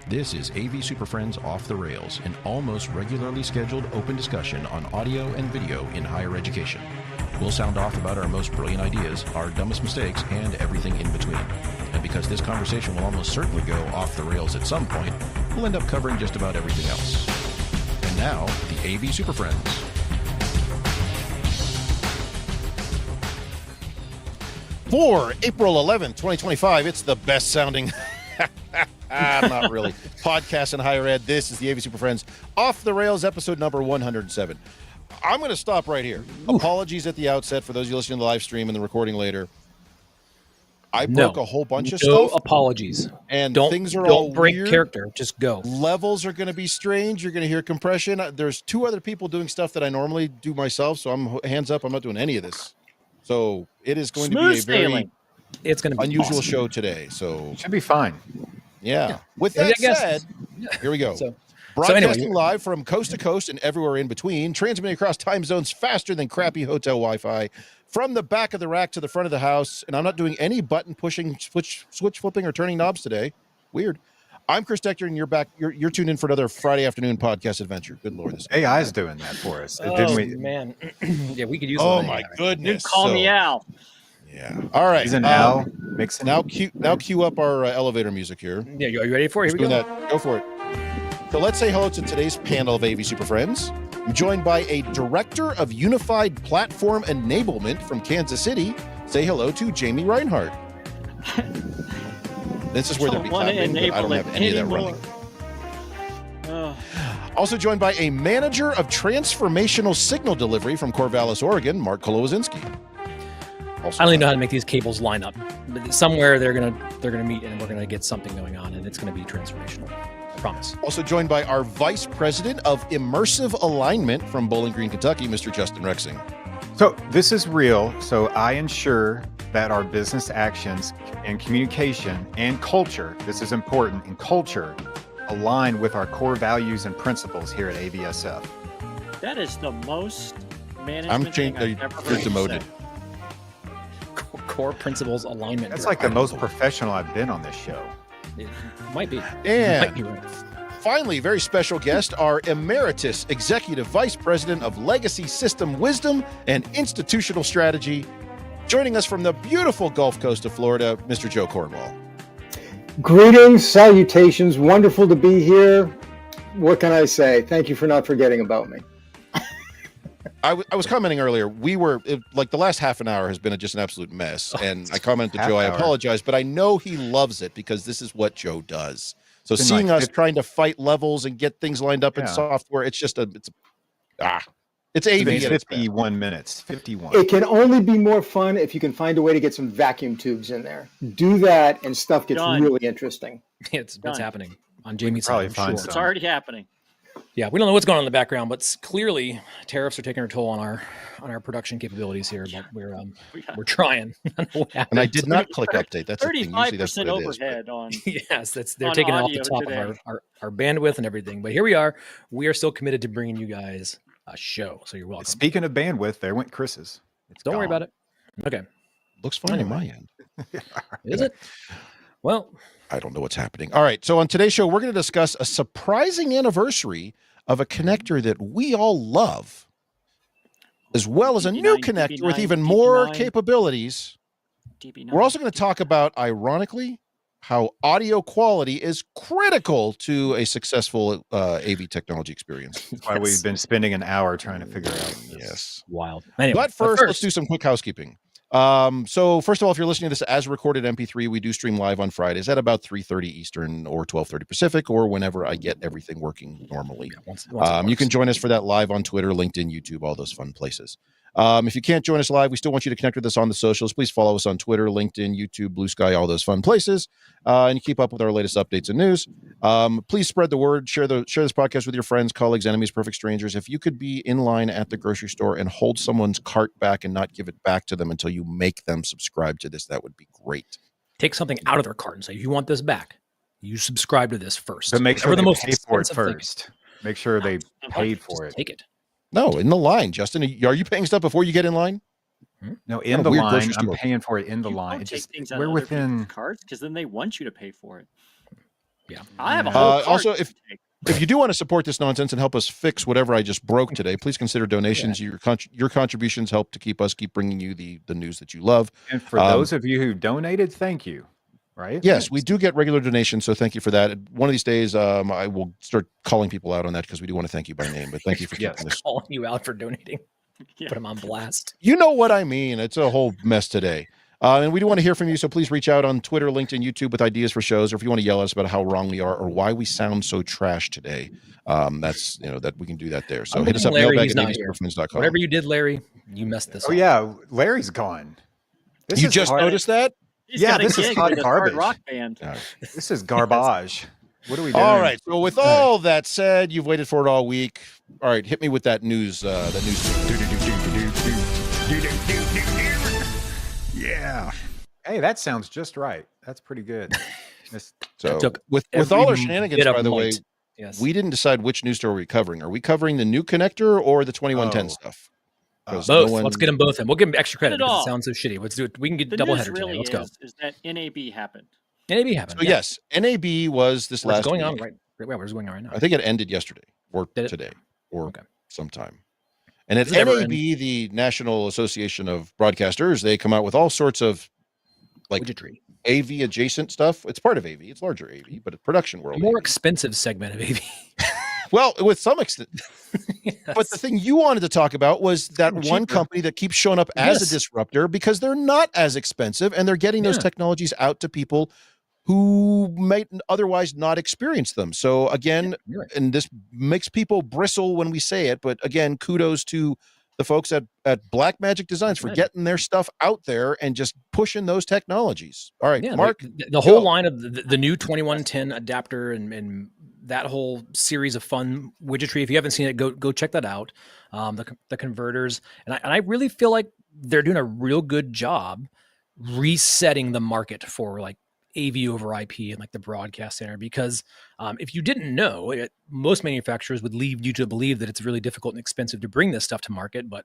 This is AV SuperFriends Off the Rails, an almost regularly scheduled open discussion on audio and video in higher education. We'll sound off about our most brilliant ideas, our dumbest mistakes, and everything in between. And because this conversation will almost certainly go off the rails at some point, we'll end up covering just about everything else. And now, the AV SuperFriends. For April 11th, 2025, it's the best sounding... not really. Podcast in higher ed. This is the AV SuperFriends Off the Rails, episode number 107. I'm going to stop right here. Ooh. Apologies at the outset for those of you listening to the live stream and the recording later. I broke a whole bunch of stuff. No apologies. And things are all break weird. Character. Just go. Levels are going to be strange. You're going to hear compression. There's two other people doing stuff that I normally do myself, so I'm hands up. I'm not doing any of this. So it is going to be a very unusual show today. So it should be fine. Yeah. With that said, here we go. Broadcasting live from coast to coast and everywhere in between, transmitting across time zones faster than crappy hotel Wi-Fi, from the back of the rack to the front of the house. And I'm not doing any button pushing, switch flipping, or turning knobs today. Weird. I'm Chris Dector, and you're back. You're tuned in for another Friday afternoon podcast adventure. Good Lord, this AI is doing that for us. Man, yeah, we could use. Oh my goodness! You call me Al. Yeah. All right. He's an Al. Mixing. Now cue up our elevator music here. Yeah. Are you ready for it? Here we go. Go for it. So let's say hello to today's panel of AV SuperFriends. I'm joined by a Director of Unified Platform Enablement from Kansas City. Say hello to Jamie Reinhardt. This is where there'd be clapping, but I don't have any of that running. Also joined by a Manager of Transformational Signal Delivery from Corvallis, Oregon, Mark Kolowazinski. I don't even know how to make these cables line up. But somewhere they're gonna meet, and we're gonna get something going on, and it's gonna be transformational. I promise. Also joined by our Vice President of Immersive Alignment from Bowling Green, Kentucky, Mr. Justin Rexing. So this is real. So I ensure that our business actions and communication and culture, this is important, and culture align with our core values and principles here at AVSF. That is the most management thing I've ever heard. You're demoted. Core principles alignment. That's like the most professional I've been on this show. It might be. And might be right. Finally, very special guest, our Emeritus Executive Vice President of Legacy System Wisdom and Institutional Strategy, joining us from the beautiful Gulf Coast of Florida, Mr. Joe Cornwall. Greetings, salutations, wonderful to be here. What can I say? Thank you for not forgetting about me. I was commenting earlier, like the last half an hour has been just an absolute mess. And I commented to Joe, I apologize, but I know he loves it because this is what Joe does. So seeing us trying to fight levels and get things lined up in software, it's AV. 51 minutes, 51. It can only be more fun if you can find a way to get some vacuum tubes in there. Do that and stuff gets really interesting. It's happening on Jamie's side. Sure. It's already happening. Yeah, we don't know what's going on in the background, but clearly tariffs are taking a toll on our production capabilities here. But we're trying. And I did not click update. That's 35% overhead on. Yes, they're taking it off the top of our bandwidth and everything. But here we are. We are still committed to bringing you guys a show. So you're welcome. Speaking of bandwidth, there went Chris's. Don't worry about it. Okay, looks fine on my end. Is it? Well, I don't know what's happening. All right. So on today's show, we're going to discuss a surprising anniversary of a connector that we all love, as well as a new connector with even more capabilities. We're also going to talk about, ironically, how audio quality is critical to a successful AV technology experience. That's why we've been spending an hour trying to figure out. Yes. Wild. Anyway, but first, let's do some quick housekeeping. So first of all, if you're listening to this as recorded MP3, we do stream live on Fridays at about 3:30 Eastern or 12:30 Pacific, or whenever I get everything working normally. You can join us for that live on Twitter, LinkedIn, YouTube, all those fun places. If you can't join us live, we still want you to connect with us on the socials. Please follow us on Twitter, LinkedIn, YouTube, Blue Sky, all those fun places, and keep up with our latest updates and news. Please spread the word. Share this podcast with your friends, colleagues, enemies, perfect strangers. If you could be in line at the grocery store and hold someone's cart back and not give it back to them until you make them subscribe to this, that would be great. Take something out of their cart and say, "You want this back? You subscribe to this first." So make sure they pay for it first. Make sure they paid for it. Take it. No, in the line, Justin. Are you paying stuff before you get in line? No, in the line. I'm paying for it in the line. Don't take things out we're of within cards because then they want you to pay for it. Yeah. I have a whole also, cart to take. if you do want to support this nonsense and help us fix whatever I just broke today, please consider donations. Your contributions help to keep bringing you the news that you love. And for those of you who donated, thank you. Right? Yes, we do get regular donations, so thank you for that. One of these days, I will start calling people out on that because we do want to thank you by name. But thank you for keeping this. Calling you out for donating. Yeah. Put them on blast. You know what I mean. It's a whole mess today. And we do want to hear from you, so please reach out on Twitter, LinkedIn, YouTube with ideas for shows, or if you want to yell at us about how wrong we are or why we sound so trash today, that's that we can do that there. So hit us up, mailbag at AVSuperFriends.com. Whatever you did, Larry, you messed this up. Oh yeah, Larry's gone. You just noticed that? He's Yeah, got a this is gig hot with a hard garbage. rock band. This is garbage. What are we doing? All right. So with all that said, you've waited for it all week. All right, hit me with that news. Yeah. Hey, that sounds just right. That's pretty good. So with all our shenanigans, by the way, we didn't decide which news story we're covering. Are we covering the new connector or the 2110 stuff? Both. Let's get them both in. We'll give them extra credit because it sounds so shitty. Let's do it. We can get double header today. Let's go. Is that NAB happened? NAB happened. So yes, NAB was this last going week. on right. Where's going on right now? I think it ended yesterday or today or sometime. And at NAB, the National Association of Broadcasters, they come out with all sorts of like widgetry. AV adjacent stuff. It's part of AV. It's larger AV, but it's production world. A more AV. expensive segment of AV. Well, with some extent. Yes. But the thing you wanted to talk about was that one company that keeps showing up as a disruptor because they're not as expensive and they're getting those technologies out to people who might otherwise not experience them. So again, and this makes people bristle when we say it, but again, kudos to the folks at Blackmagic Designs for getting their stuff out there and just pushing those technologies. All right, Mark. The whole line of the new 2110 adapter and that whole series of fun widgetry. If you haven't seen it, go check that out. The converters. And I really feel like they're doing a real good job resetting the market for like AV over IP and like the broadcast center, because if you didn't know, most manufacturers would lead you to believe that it's really difficult and expensive to bring this stuff to market. But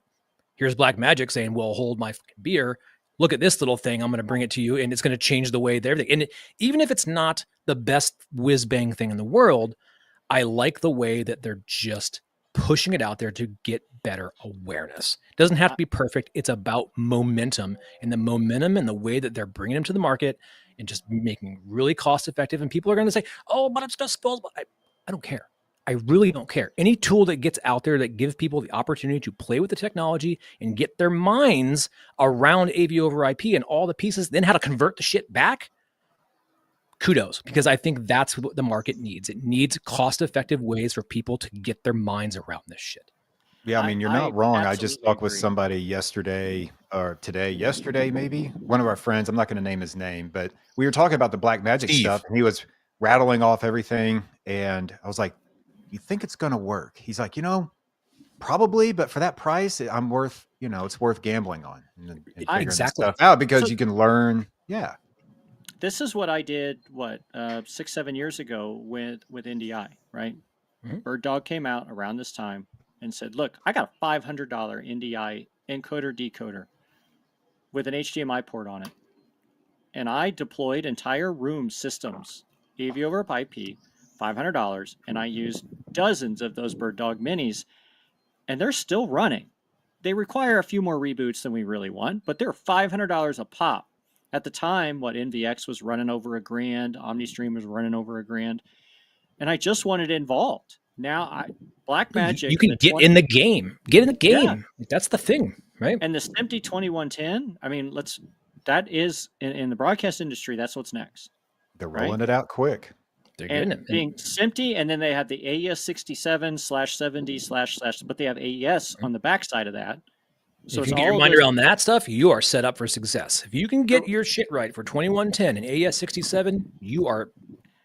here's Blackmagic saying, well, hold my beer. Look at this little thing. I'm going to bring it to you, and it's going to change the way everything. And even if it's not the best whiz bang thing in the world, I like the way that they're just pushing it out there to get better awareness. It doesn't have to be perfect. It's about momentum, and the momentum and the way that they're bringing them to the market and just making really cost effective. And people are going to say, oh, but it's disposable. I don't care. I really don't care. Any tool that gets out there that gives people the opportunity to play with the technology and get their minds around AV over IP and all the pieces, then how to convert the shit back, kudos, because I think that's what the market needs. It needs cost-effective ways for people to get their minds around this shit. Yeah, I mean, you're not wrong. I just talked with somebody yesterday maybe, one of our friends, I'm not going to name his name, but we were talking about the Blackmagic stuff, and he was rattling off everything, and I was like, you think it's going to work? He's like, probably, but for that price, it's worth gambling on and figuring stuff out because you can learn. Yeah. This is what I did, 6-7 years ago with NDI, right? Mm-hmm. Bird Dog came out around this time and said, look, I got a $500 NDI encoder decoder with an HDMI port on it. And I deployed entire room systems, AV over IP, $500, and I used dozens of those Bird Dog minis, and they're still running. They require a few more reboots than we really want, but they're $500 a pop. At the time, NVX was running over $1,000, OmniStream was running over $1,000, and I just wanted it involved. Now, Blackmagic, you can get in the game. Get in the game. Yeah. That's the thing, right? And the SMPTE 2110. I mean, that is in the broadcast industry. That's what's next. They're rolling it out quick. They're getting it. Being SMPTE, and then they have the AES 67/70// but they have AES on the backside of that. So if you get your mind around that stuff, you are set up for success. If you can get your shit right for 2110 and AES 67, you're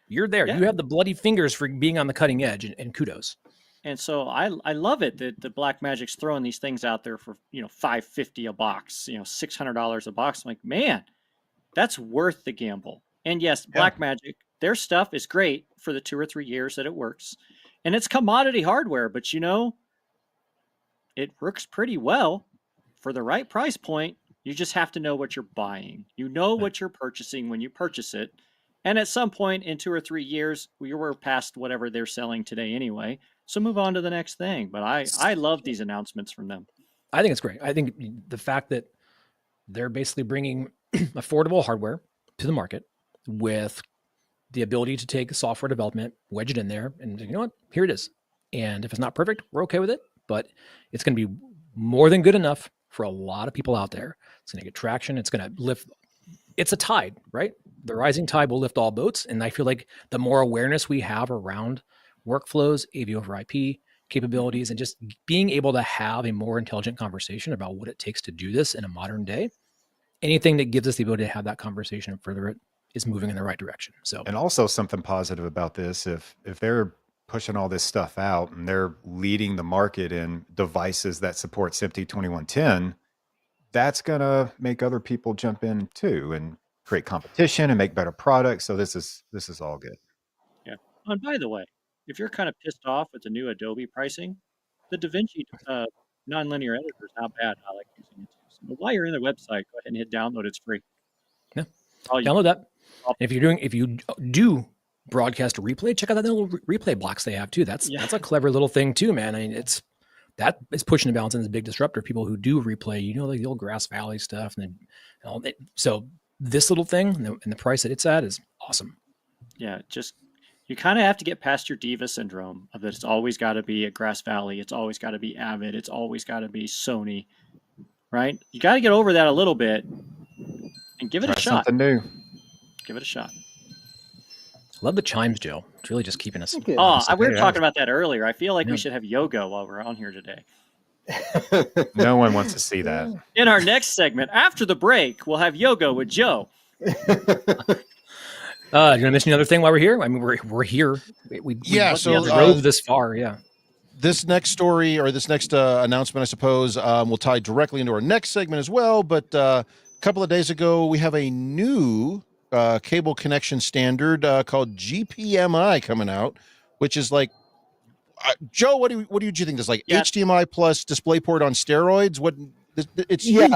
there. Yeah. You have the bloody fingers for being on the cutting edge, and kudos. And so I love it that the Blackmagic's throwing these things out there for $550 a box, $600 a box. I'm like, man, that's worth the gamble. And yes, Blackmagic, their stuff is great for the 2 or 3 years that it works, and it's commodity hardware, but it works pretty well for the right price point. You just have to know what you're buying. You know what you're purchasing when you purchase it. And at some point in 2 or 3 years, we were past whatever they're selling today anyway. So move on to the next thing. But I love these announcements from them. I think it's great. I think the fact that they're basically bringing affordable hardware to the market with the ability to take software development, wedge it in there, and you know what? Here it is. And if it's not perfect, we're okay with it. But it's going to be more than good enough for a lot of people out there. It's going to get traction. It's going to lift. It's a tide, right? The rising tide will lift all boats. And I feel like the more awareness we have around workflows, AV over IP capabilities, and just being able to have a more intelligent conversation about what it takes to do this in a modern day, anything that gives us the ability to have that conversation and further it is moving in the right direction. So, and also something positive about this, if they're pushing all this stuff out and they're leading the market in devices that support SMPTE 2110, that's going to make other people jump in too and create competition and make better products. So this is all good. Yeah. Oh, and by the way, if you're kind of pissed off with the new Adobe pricing, the DaVinci nonlinear editor is not bad. I like using it too. So while you're in the website, go ahead and hit download. It's free. Yeah. Download that. If you do broadcast a replay, check out that little replay blocks they have too. That's a clever little thing too, man. I mean, that is pushing the balance and is a big disruptor. People who do replay, like the old Grass Valley stuff, and then, so this little thing and the price that it's at is awesome. Yeah, just you kind of have to get past your diva syndrome of that. It's always got to be at Grass Valley. It's always got to be Avid. It's always got to be Sony, right? You got to get over that a little bit and give it a shot. Something new. Give it a shot. Love the chimes, Joe. It's really just keeping us. We were talking about that earlier. I feel like we should have yoga while we're on here today. No one wants to see that. In our next segment, after the break, we'll have yoga with Joe. You want to mention another thing while we're here? I mean, we're here. We drove this far. Yeah. This next story or this next announcement, I suppose, will tie directly into our next segment as well. But a couple of days ago, we have a new cable connection standard called GPMI coming out, which is like, Joe, what do you think? This like HDMI plus DisplayPort on steroids? It's huge.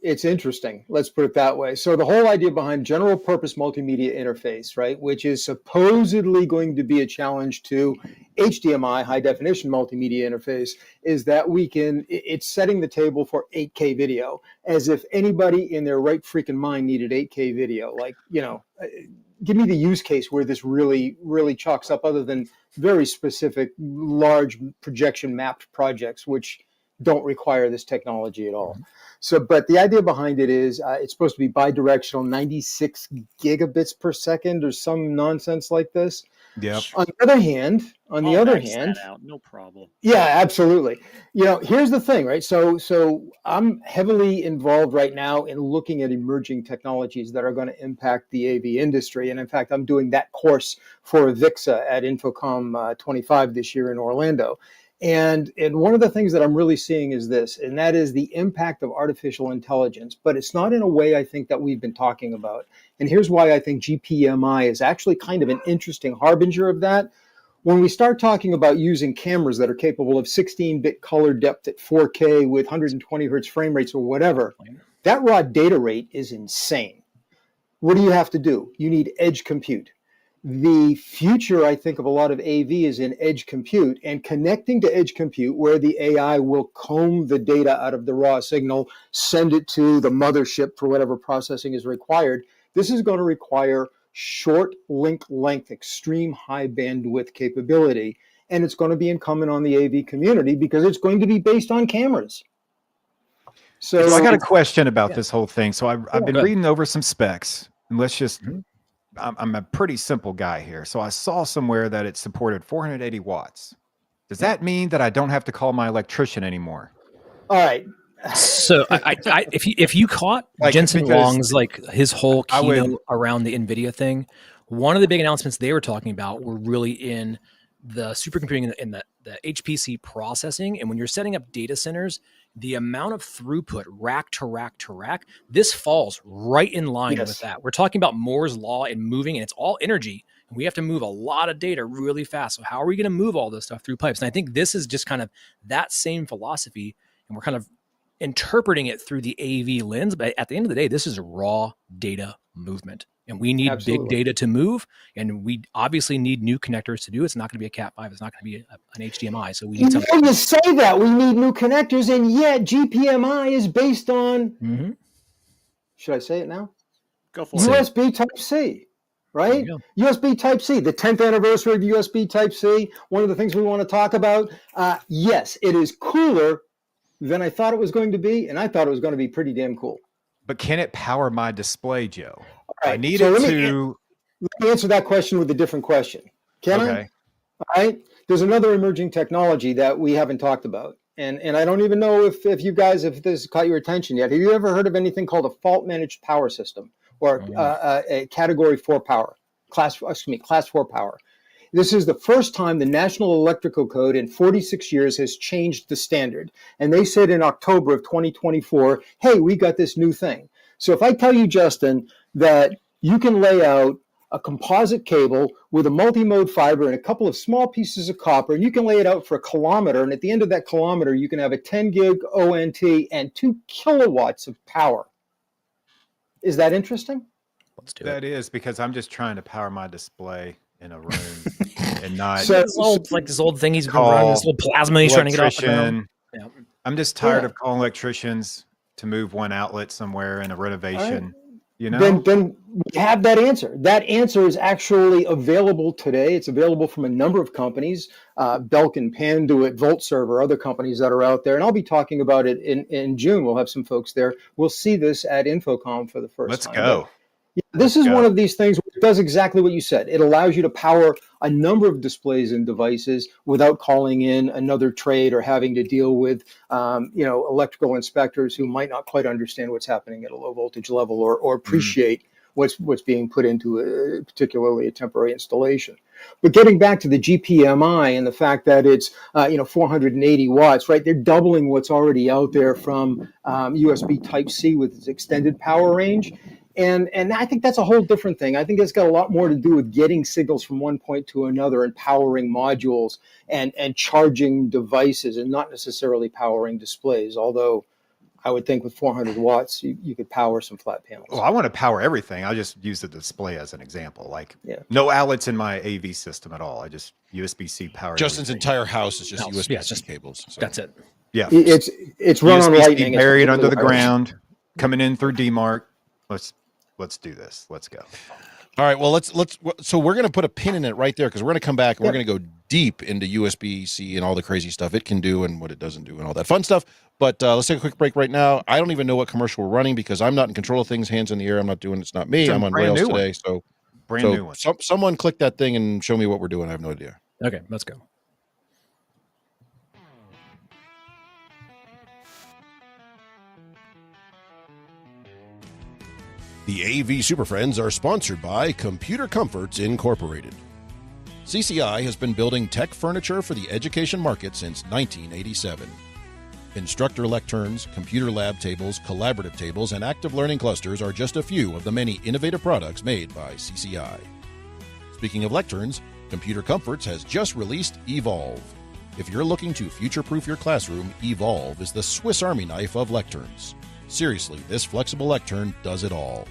It's interesting. Let's put it that way. So the whole idea behind general purpose multimedia interface, right, which is supposedly going to be a challenge to HDMI, high definition multimedia interface, is that it's setting the table for 8K video, as if anybody in their right freaking mind needed 8K video. Like, give me the use case where this really, really chalks up, other than very specific, large projection mapped projects, which don't require this technology at all. So, but the idea behind it is it's supposed to be bidirectional, 96 gigabits per second or some nonsense like this. Yep. On the other hand, no problem. Yeah, absolutely. Here's the thing, right? So I'm heavily involved right now in looking at emerging technologies that are going to impact the AV industry. And in fact, I'm doing that course for VIXA at Infocom 25 this year in Orlando. And one of the things that I'm really seeing is this, and that is the impact of artificial intelligence, but it's not in a way I think that we've been talking about. And here's why I think GPMI is actually kind of an interesting harbinger of that. When we start talking about using cameras that are capable of 16-bit color depth at 4K with 120 hertz frame rates or whatever, that raw data rate is insane. What do you have to do? You need edge compute. The future, I think, of a lot of AV is in edge compute, and connecting to edge compute where the AI will comb the data out of the raw signal, send it to the mothership for whatever processing is required. This is going to require short link length, extreme high bandwidth capability, and it's going to be incumbent on the AV community because it's going to be based on cameras. So I got a question about this whole thing. So I've been reading over some specs, and let's just... I'm a pretty simple guy here. So I saw somewhere that it supported 480 watts. Does that mean that I don't have to call my electrician anymore? All right. So if you caught Jensen Huang's his whole keynote around the NVIDIA thing, one of the big announcements they were talking about were really in the supercomputing and the HPC processing. And when you're setting up data centers, the amount of throughput rack to rack to rack, this falls right in line with that. We're talking about Moore's law and moving, and it's all energy. And we have to move a lot of data really fast. So how are we going to move all this stuff through pipes? And I think this is just kind of that same philosophy. And we're kind of interpreting it through the AV lens. But at the end of the day, this is raw data movement. And we need Absolutely. big data to move. And we obviously need new connectors to do it. It's not going to be a Cat5. It's not going to be an HDMI. So we need something. You say that we need new connectors, and yet GPMI is based on, should I say it now? Go for it. USB Type-C, right? USB Type-C, the 10th anniversary of USB Type-C. One of the things we want to talk about. Yes, it is cooler than I thought it was going to be, and I thought it was going to be pretty damn cool. But can it power my display, Joe? Right, I need so it let to. me answer that question with a different question. Can I? Okay. All right. There's another emerging technology that we haven't talked about. And I don't even know if you guys, if this caught your attention yet. Have you ever heard of anything called a fault managed power system, or a category 4 power, class 4 power? This is the first time the National Electrical Code in 46 years has changed the standard. And they said in October of 2024, hey, we got this new thing. So if I tell you, Justin, that you can lay out a composite cable with a multi-mode fiber and a couple of small pieces of copper, and you can lay it out for 1 kilometer, and at the end of that kilometer, you can have a 10 gig ONT and 2 kilowatts of power. Is that interesting? Let's do That it. is, because I'm just trying to power my display in a room and not So- This old thing he's been Call running, this old plasma he's trying to get off the ground. electrician. Yeah. I'm just tired Yeah. of calling electricians to move one outlet somewhere in a renovation. You know, Then we have that answer. That answer is actually available today. It's available from a number of companies, Belkin, Panduit, VoltServer, other companies that are out there. And I'll be talking about it in June. We'll have some folks there. We'll see this at Infocom for the first let's time. go. This is one of these things where it does exactly what you said. It allows you to power a number of displays and devices without calling in another trade or having to deal with, electrical inspectors who might not quite understand what's happening at a low voltage level or appreciate what's being put into particularly a temporary installation. But getting back to the GPMI and the fact that it's 480 watts, right? They're doubling what's already out there from USB Type-C with its extended power range. And I think that's a whole different thing. I think it's got a lot more to do with getting signals from one point to another and powering modules and charging devices, and not necessarily powering displays. Although I would think with 400 watts, you could power some flat panels. Well, I want to power everything. I just use the display as an example. Like no outlets in my AV system at all. I just USB-C power. Justin's everything. entire house is just USB-C just cables. So. That's it. Yeah, It's run on USB-C lightning. buried under the ground, coming in through DMARC. Let's do this. Let's go. All right. Well, so we're going to put a pin in it right there, because we're going to come back and we're going to go deep into USB-C and all the crazy stuff it can do and what it doesn't do and all that fun stuff. But let's take a quick break right now. I don't even know what commercial we're running because I'm not in control of things. Hands in the air. I'm not doing. It's not me. I'm on rails today. So brand new one. Someone click that thing and show me what we're doing. I have no idea. Okay, let's go. The AV SuperFriends are sponsored by Computer Comforts Incorporated. CCI has been building tech furniture for the education market since 1987. Instructor lecterns, computer lab tables, collaborative tables, and active learning clusters are just a few of the many innovative products made by CCI. Speaking of lecterns, Computer Comforts has just released Evolve. If you're looking to future-proof your classroom, Evolve is the Swiss Army knife of lecterns. Seriously, this flexible lectern does it all.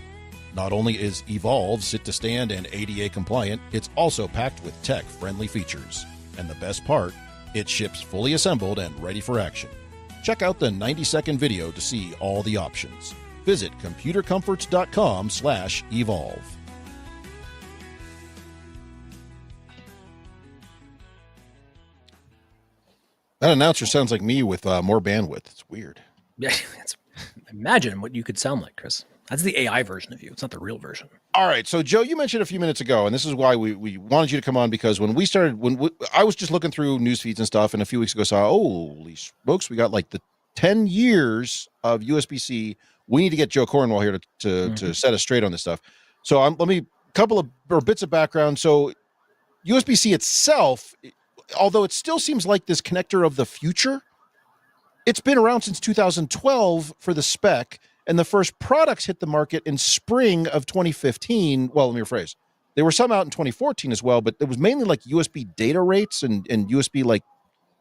Not only is Evolve sit to stand and ADA compliant, it's also packed with tech-friendly features. And the best part, it ships fully assembled and ready for action. Check out the 90-second video to see all the options. Visit computercomforts.com/evolve. That announcer sounds like me with more bandwidth. It's weird. Yeah, imagine what you could sound like, Chris. That's the AI version of you. It's not the real version. All right. So, Joe, you mentioned a few minutes ago, and this is why we wanted you to come on, because when I was just looking through news feeds and stuff, and a few weeks ago saw, holy smokes, we got like the 10 years of USB-C. We need to get Joe Cornwall here to set us straight on this stuff. So let me couple of bits of background. So USB-C itself, although it still seems like this connector of the future, it's been around since 2012 for the spec, and the first products hit the market in spring of 2015. Well, let me rephrase. There were some out in 2014 as well, but it was mainly like USB data rates and USB like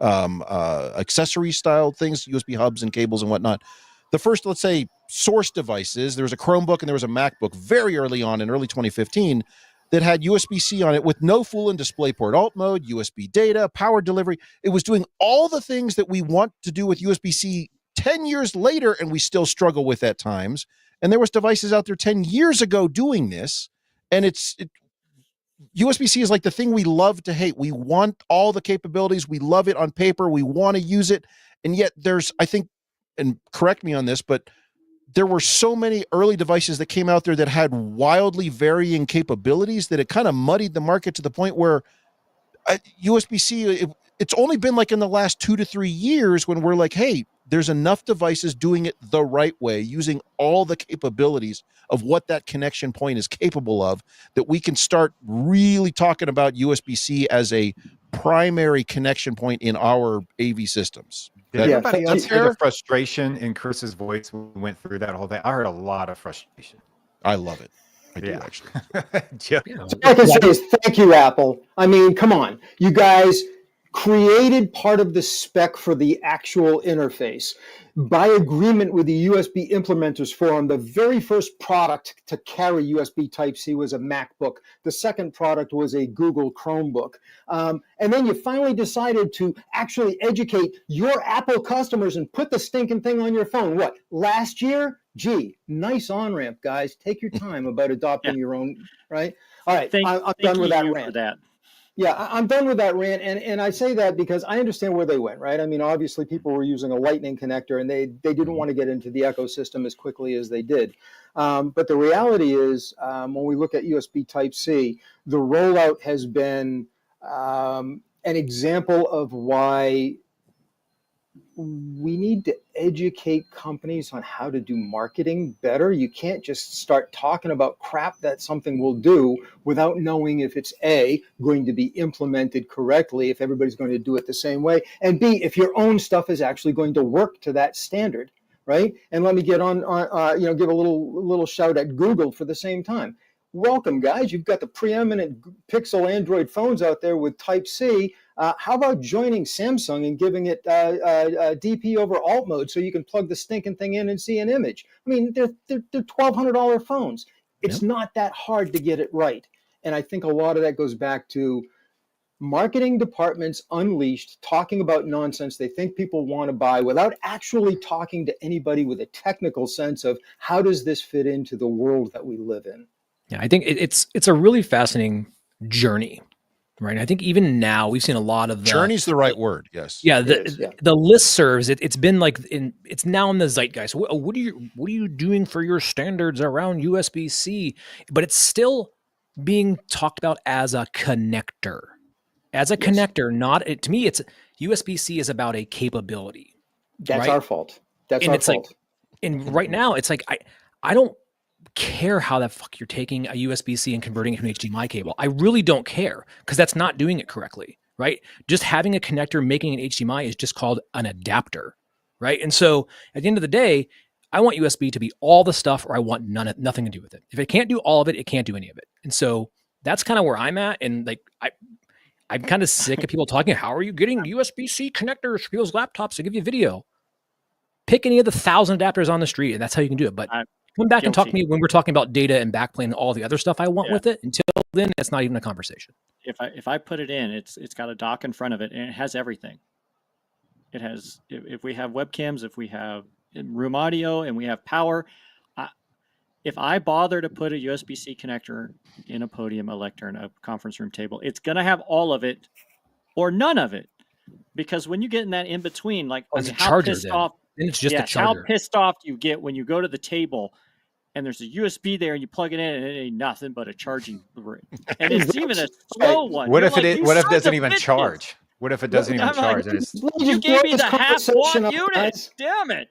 accessory style things, USB hubs and cables and whatnot. The first, let's say, source devices, there was a Chromebook and there was a MacBook very early on in early 2015 that had USB-C on it with no full-in DisplayPort, alt mode, USB data, power delivery. It was doing all the things that we want to do with USB-C 10 years later, and we still struggle with at times. And there was devices out there 10 years ago doing this, and USB-C is like the thing we love to hate. We want all the capabilities. We love it on paper. We want to use it. And yet there's, I think, and correct me on this, but there were so many early devices that came out there that had wildly varying capabilities that it kind of muddied the market to the point where USB-C, it's only been like in the last 2 to 3 years when we're like, hey, there's enough devices doing it the right way, using all the capabilities of what that connection point is capable of, that we can start really talking about USB-C as a primary connection point in our AV systems. Did everybody else hear yeah. the frustration in Chris's voice when we went through that whole thing? I heard a lot of frustration. I love it. I do, actually. Jeff, Yeah. All I can say is thank you, Apple. I mean, come on. You guys created part of the spec for the actual interface. By agreement with the USB Implementers Forum, the very first product to carry USB Type-C was a MacBook. The second product was a Google Chromebook. And then you finally decided to actually educate your Apple customers and put the stinking thing on your phone. What, last year? Gee, nice on-ramp, guys. Take your time about adopting your own, right? All right, I'm done with that rant. Yeah, I'm done with that rant, and I say that because I understand where they went, right? I mean, obviously, people were using a Lightning connector, and they didn't want to get into the ecosystem as quickly as they did. But the reality is, when we look at USB Type-C, the rollout has been an example of why we need to educate companies on how to do marketing better. You can't just start talking about crap that something will do without knowing if it's A, going to be implemented correctly, if everybody's going to do it the same way, and B, if your own stuff is actually going to work to that standard, right? And let me get on give a little shout at Google for the same time. Welcome, guys. You've got the preeminent Pixel Android phones out there with Type-C. How about joining Samsung and giving it DP over alt mode so you can plug the stinking thing in and see an image? I mean, they're $1,200 phones. It's not that hard to get it right. And I think a lot of that goes back to marketing departments unleashed, talking about nonsense they think people want to buy without actually talking to anybody with a technical sense of how does this fit into the world that we live in. Yeah, I think it's a really fascinating journey, right? I think even now we've seen a lot of journey's the right word. Yes. Yeah, the listservs. It's been like it's now in the zeitgeist. What are you doing for your standards around USB-C? But it's still being talked about as a connector, connector. Not to me. It's USB-C is about a capability. That's right? our fault. That's and our it's fault. like, and right now it's like I don't care how the fuck you're taking a USB-C and converting it to an HDMI cable. I really don't care because that's not doing it correctly, right? Just having a connector making an HDMI is just called an adapter, right? And so at the end of the day, I want USB to be all the stuff or I want nothing to do with it. If it can't do all of it, it can't do any of it. And so that's kind of where I'm at. And like I'm kind of sick of people talking, how are you getting USB-C connectors for people's laptops to give you video? Pick any of the 1,000 adapters on the street and that's how you can do it. But come back and talk to me when we're talking about data and backplane and all the other stuff I want with it. Until then, it's not even a conversation. If I put it in, it's got a dock in front of it and it has everything. It has, if we have webcams, if we have room audio and we have power, if I bother to put a USB-C connector in a podium, a lectern, a conference room table, it's going to have all of it or none of it. Because when you get in that in between, like how pissed off, then it's just a charger. How pissed off you get when you go to the table and there's a USB there and you plug it in and it ain't nothing but a charging brick. And it's even a slow one. What if it doesn't even charge? What if it doesn't even charge? You gave me the half-watt unit. Damn it.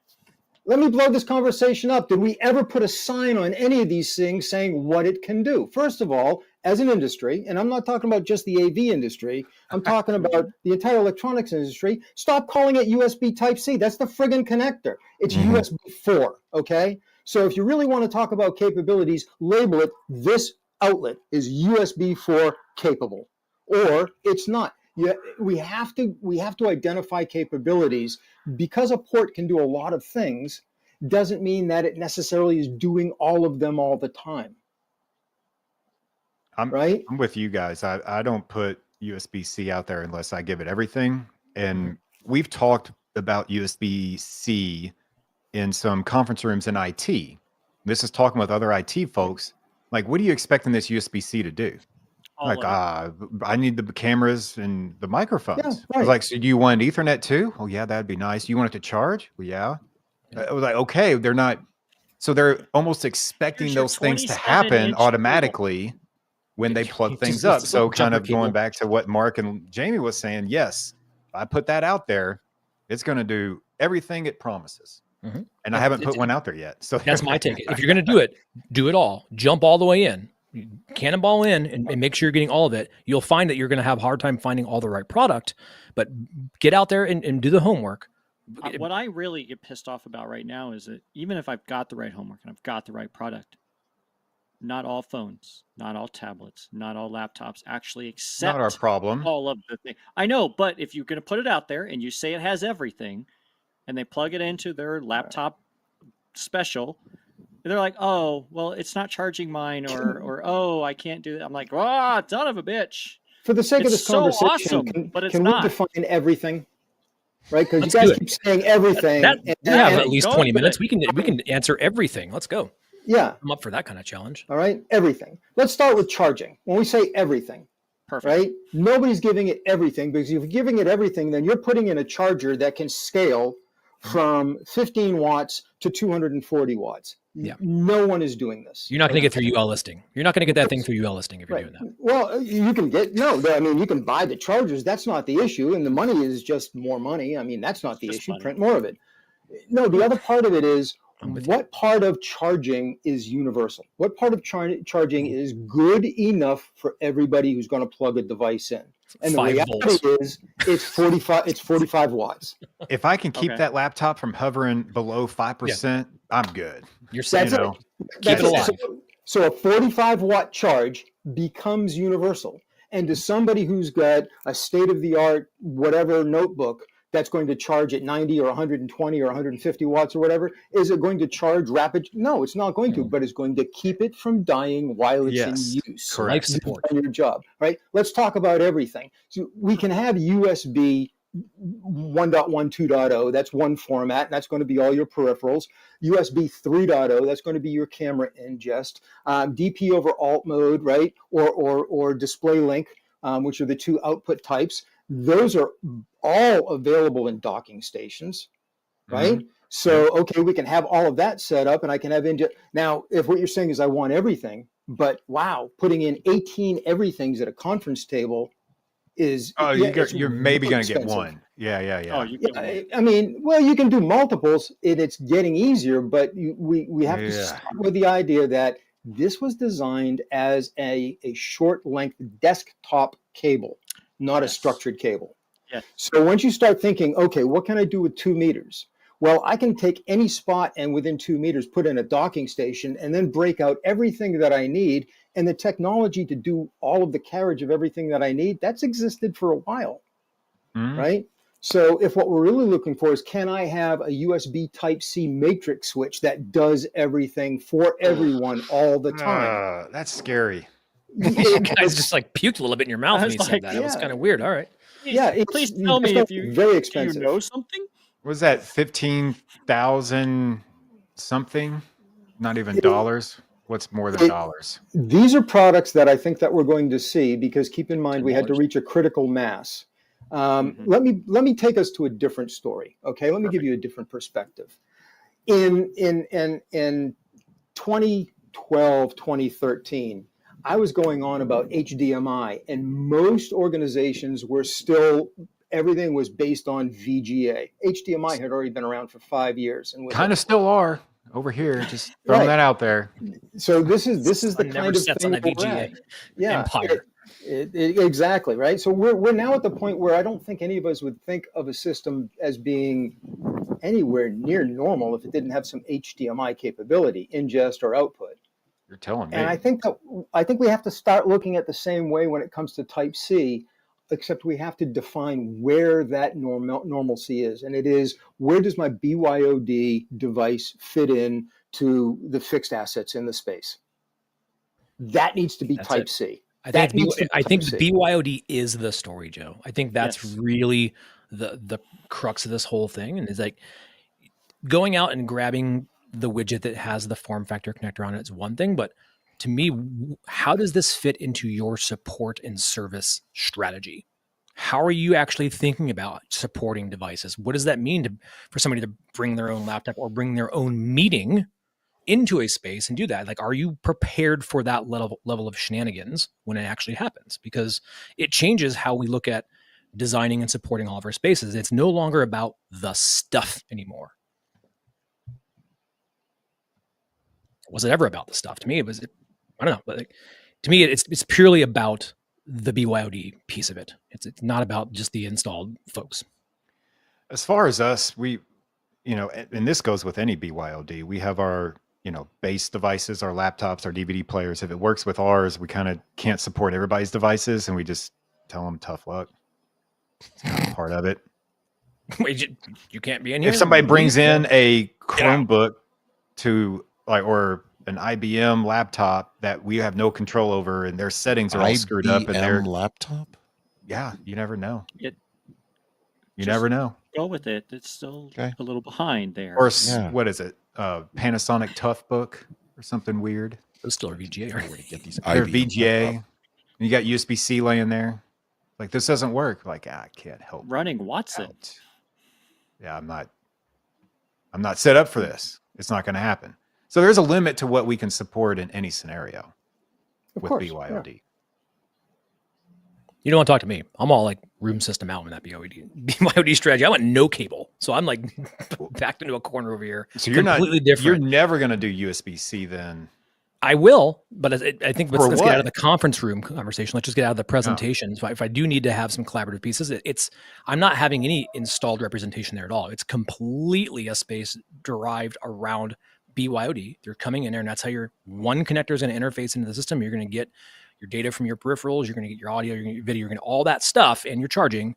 Let me blow this conversation up. Did we ever put a sign on any of these things saying what it can do? First of all, as an industry, and I'm not talking about just the AV industry, I'm talking about the entire electronics industry, stop calling it USB Type-C. That's the friggin' connector. It's USB 4, okay? So if you really want to talk about capabilities, label it, this outlet is USB 4 capable, or it's not. We have to identify capabilities. Because a port can do a lot of things doesn't mean that it necessarily is doing all of them all the time. Right? I'm with you guys. I don't put USB-C out there unless I give it everything. And we've talked about USB-C in some conference rooms in IT. This is talking with other IT folks. Like, what are you expecting this USB-C to do? I need the cameras and the microphones. Yeah, I was right. like, so do you want Ethernet too? Oh yeah, that'd be nice. You want it to charge? Well, yeah. I was like, okay, they're not. So they're almost expecting those things to happen automatically when they plug things up. So kind of going back to what Mark and Jamie was saying, yes, if I put that out there, it's going to do everything it promises. And I haven't put one out there yet. So that's my take. If you're going to do it all. Jump all the way in. Cannonball in and make sure you're getting all of it. You'll find that you're going to have a hard time finding all the right product, but get out there and do the homework. What I really get pissed off about right now is that even if I've got the right homework and I've got the right product, not all phones, not all tablets, not all laptops actually accept not our problem. All of the things. I know, but if you're going to put it out there and you say it has everything and they plug it into their laptop special, they're like, oh, well, it's not charging mine, or oh, I can't do it. I'm like, son of a bitch. For the sake of this conversation, awesome, but it's can not. we define everything? Right? Because you guys keep saying everything. We have at least 20 minutes. We can answer everything. Let's go. Yeah. I'm up for that kind of challenge. All right. Everything. Let's start with charging. When we say everything, perfect. Right? Nobody's giving it everything, because if you're giving it everything, then you're putting in a charger that can scale from 15 watts to 240 watts. Yeah. No one is doing this. You're not going to get through UL listing. You're not going to get that thing through UL listing if you're doing that. Well, you can get, you can buy the chargers. That's not the issue. And the money is just more money. I mean, that's not the issue. Print more of it. No, the other part of it is, what part of charging is universal? What part of charging is good enough for everybody who's going to plug a device in? And the reality is, it's 45 watts. If I can keep that laptop from hovering below 5%, I'm good. You're saying, keep it alive. So a 45 watt charge becomes universal. And to somebody who's got a state-of-the-art whatever notebook that's going to charge at 90 or 120 or 150 watts or whatever, is it going to charge rapid? No, it's not going to, but it's going to keep it from dying while it's in use. Life support. On your job, right? Let's talk about everything. So we can have USB 1.1, 2.0, that's one format, and that's going to be all your peripherals. USB 3.0, that's going to be your camera ingest. DP over alt mode, right? Or display link, which are the two output types. Those are all available in docking stations, right? Mm-hmm. So, okay, we can have all of that set up, and I can have now, if what you're saying is I want everything, but wow, putting in 18 everythings at a conference table is you're maybe going to get one. Yeah. I mean, well, you can do multiples. It's getting easier, but we have to start with the idea that this was designed as a short length desktop cable, not a structured cable. Yes. So once you start thinking, okay, what can I do with 2 meters? Well, I can take any spot and within 2 meters put in a docking station and then break out everything that I need. And the technology to do all of the carriage of everything that I need, that's existed for a while, right? So if what we're really looking for is, can I have a USB Type-C matrix switch that does everything for everyone all the time? That's scary. You guys just like puked a little bit in your mouth when you said that. It was kind of weird. All right. Please tell me if you very expensive. Do you know something? Was that 15,000 something? Not even dollars. What's more than dollars? These are products that I think that we're going to see, because keep in mind we had to reach a critical mass. Let me take us to a different story. Okay, let me give you a different perspective. In 2012, 2013, I was going on about HDMI, and most organizations were still, everything was based on VGA. HDMI had already been around for 5 years, and kind of still are over here. Just throwing that out there. So this is the kind of thing on the VGA empire. Exactly, right. So we're now at the point where I don't think any of us would think of a system as being anywhere near normal if it didn't have some HDMI capability, ingest or output. You're telling me. And I think we have to start looking at the same way when it comes to Type-C. except we have to define where that normalcy is. And it is, where does my BYOD device fit in to the fixed assets in the space? That needs to be That's type it. C. I think Type the C. BYOD is the story, Joe. I think that's Yes. really the crux of this whole thing. And it's like going out and grabbing the widget that has the form factor connector on it is one thing, but to me, how does this fit into your support and service strategy? How are you actually thinking about supporting devices? What does that mean for somebody to bring their own laptop or bring their own meeting into a space and do that? Like, are you prepared for that level of shenanigans when it actually happens? Because it changes how we look at designing and supporting all of our spaces. It's no longer about the stuff anymore. Was it ever about the stuff? To me, I don't know, but like, to me, it's purely about the BYOD piece of it. It's not about just the installed folks. As far as us, we, and this goes with any BYOD, we have our, base devices, our laptops, our DVD players. If it works with ours, we kind of can't support everybody's devices, and we just tell them tough luck. It's kind of part of it. Wait, you can't be in here. If somebody brings in a Chromebook to or an IBM laptop that we have no control over, and their settings are all screwed up, and their laptop. Yeah, you never know. You never know. Go with it. It's still a little behind there. Or what is it? Panasonic Toughbook or something weird. Those still are VGA. Where to get these They're IBM VGA. laptop. And you got USB-C laying there. Like, this doesn't work. Like, I can't help. Running Watson. Out. Yeah, I'm not set up for this. It's not going to happen. So there's a limit to what we can support in any scenario with BYOD. Yeah. You don't want to talk to me. I'm all like room system out with that BYOD strategy. I want no cable. So I'm like backed into a corner over here. So you're completely different. You're never going to do USB-C then. I will, but I think let's get out of the conference room conversation. Let's just get out of the presentation. So if I do need to have some collaborative pieces, I'm not having any installed representation there at all. It's completely a space derived around BYOD. They're coming in there, and that's how your one connector is going to interface into the system. You're going to get your data from your peripherals. You're going to get your audio, you're going to get your video, you're going to all that stuff, and you're charging.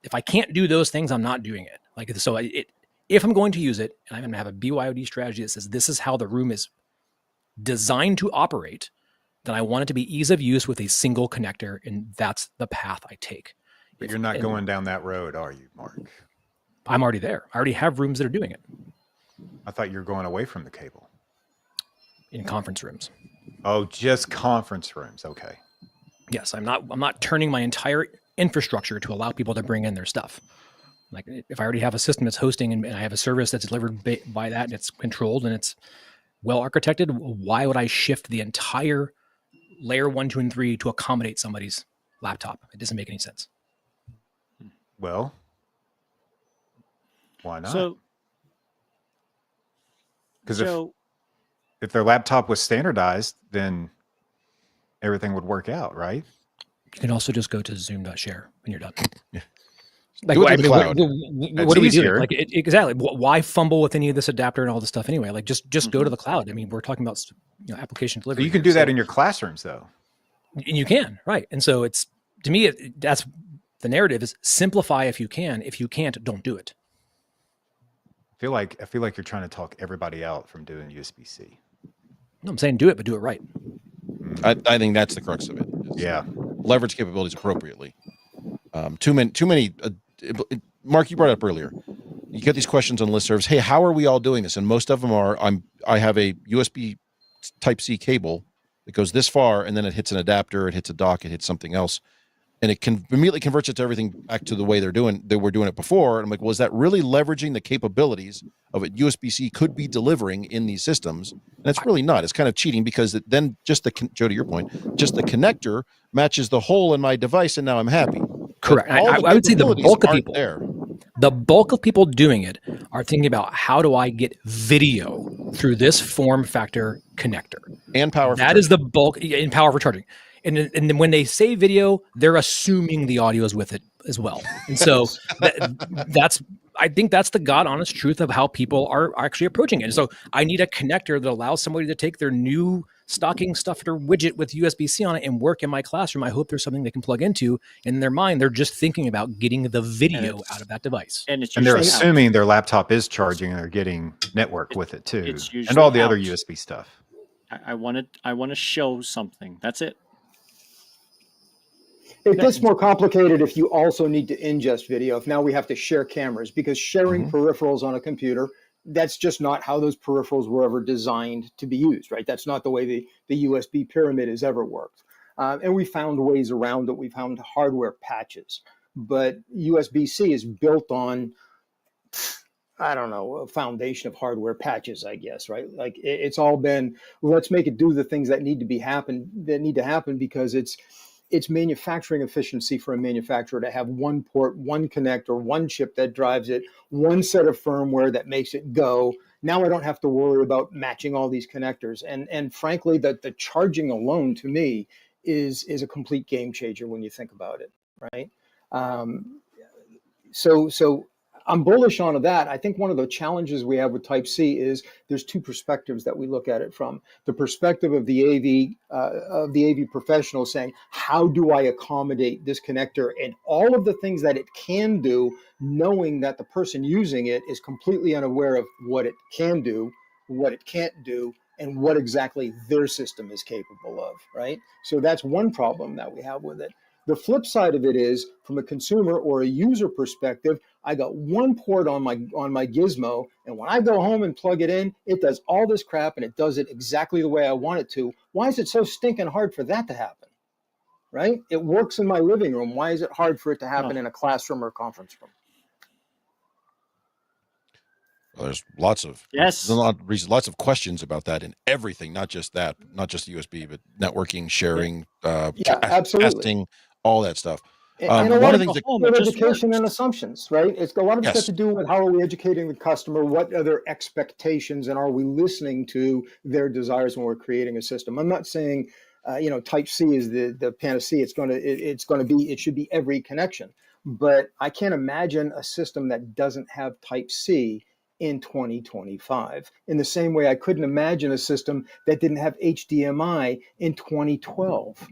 If I can't do those things, I'm not doing it. Like, so if I'm going to use it, and I'm going to have a BYOD strategy that says this is how the room is designed to operate, then I want it to be ease of use with a single connector, and that's the path I take. But you're not going down that road, are you, Mark? I'm already there. I already have rooms that are doing it. I thought you were going away from the cable. In conference rooms. Oh, just conference rooms. Okay. Yes, I'm not turning my entire infrastructure to allow people to bring in their stuff. Like, if I already have a system that's hosting and I have a service that's delivered by that, and it's controlled and it's well architected, why would I shift the entire layer 1, 2, and 3 to accommodate somebody's laptop? It doesn't make any sense. Well, why not? So, because if their laptop was standardized, then everything would work out, right? You can also just go to zoom.share when you're done. Yeah. Like, what do we do? Like, exactly. Why fumble with any of this adapter and all this stuff anyway? Like, just go to the cloud. I mean, we're talking about application delivery. So you can do that in your classrooms, though. And you can, right? And so it's, to me, that's the narrative is simplify if you can. If you can't, don't do it. I feel like you're trying to talk everybody out from doing USB-C. No, I'm saying do it, but do it right. I think that's the crux of it. Yeah. Leverage capabilities appropriately. Too many. Mark, you brought it up earlier. You get these questions on listservs. Hey, how are we all doing this? And most of them are, I have a USB Type-C cable that goes this far, and then it hits an adapter, it hits a dock, it hits something else, and it can immediately converts it to everything back to the way they were doing it before. And I'm like, well, is that really leveraging the capabilities of what USB-C could be delivering in these systems? And it's really not. It's kind of cheating, because then just Joe, to your point, just the connector matches the hole in my device, and now I'm happy. Correct. I would say the bulk of people there. The bulk of people doing it are thinking about, how do I get video through this form factor connector? And power. That is the bulk in power for charging. And then when they say video, they're assuming the audio is with it as well. And so I think that's the God honest truth of how people are actually approaching it. And so I need a connector that allows somebody to take their new stocking stuffer widget with USB-C on it and work in my classroom. I hope there's something they can plug into. In their mind, they're just thinking about getting the video out of that device. And it's And they're usually out. assuming their laptop is charging and they're getting network with it too. It's And usually all the other out. USB stuff. I want to show something. That's it. It gets more complicated if you also need to ingest video. If now we have to share cameras, because sharing peripherals on a computer, that's just not how those peripherals were ever designed to be used, right? That's not the way the USB pyramid has ever worked. And we found ways around it. We found hardware patches. But USB-C is built on, I don't know, a foundation of hardware patches, I guess, right? Like it's all been, let's make it do the things that need to happen because it's manufacturing efficiency for a manufacturer to have one port, one connector, one chip that drives it, one set of firmware that makes it go. Now I don't have to worry about matching all these connectors. And frankly, the charging alone to me is a complete game changer when you think about it, right? So I'm bullish on that. I think one of the challenges we have with Type-C is there's two perspectives that we look at it from. The perspective of the AV professional saying, how do I accommodate this connector and all of the things that it can do, knowing that the person using it is completely unaware of what it can do, what it can't do, and what exactly their system is capable of, right? So that's one problem that we have with it. The flip side of it is, from a consumer or a user perspective, I got one port on my gizmo, and when I go home and plug it in, it does all this crap and it does it exactly the way I want it to. Why is it so stinking hard for that to happen? Right? It works in my living room. Why is it hard for it to happen in a classroom or a conference room? Well, there's lots of lots of questions about that in everything, not just USB, but networking, sharing, absolutely. testing, all that stuff. And a lot of things that education and assumptions, right? It's a lot of it's got to do with how are we educating the customer, what are their expectations, and are we listening to their desires when we're creating a system? I'm not saying, Type-C is the panacea. It should be every connection, but I can't imagine a system that doesn't have Type-C in 2025. In the same way, I couldn't imagine a system that didn't have HDMI in 2012.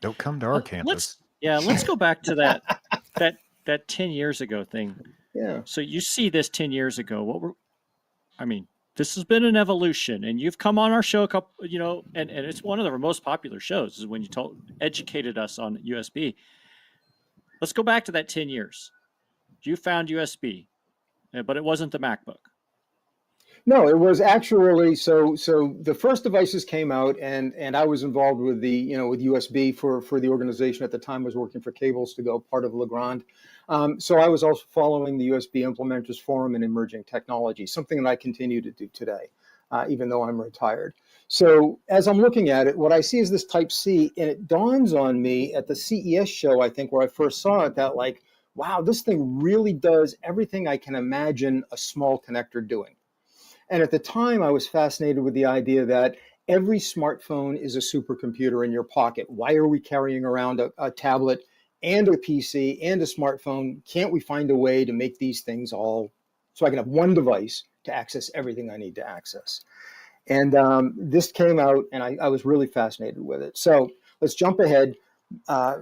Don't come to our campus. Let's go back to that 10 years ago thing. Yeah. So you see this 10 years ago. This has been an evolution, and you've come on our show a couple, and it's one of our most popular shows is when you educated us on USB. Let's go back to that 10 years. You found USB, but it wasn't the MacBook. No, it was actually so the first devices came out, and I was involved with with USB for the organization at the time. I was working for Cables to Go, part of Legrand. So I was also following the USB Implementers Forum and Emerging Technology, something that I continue to do today, even though I'm retired. So as I'm looking at it, what I see is this Type-C, and it dawns on me at the CES show, I think, where I first saw it, that like, wow, this thing really does everything I can imagine a small connector doing. And at the time, I was fascinated with the idea that every smartphone is a supercomputer in your pocket. Why are we carrying around a tablet and a PC and a smartphone? Can't we find a way to make these things all so I can have one device to access everything I need to access? And this came out, and I was really fascinated with it. So let's jump ahead.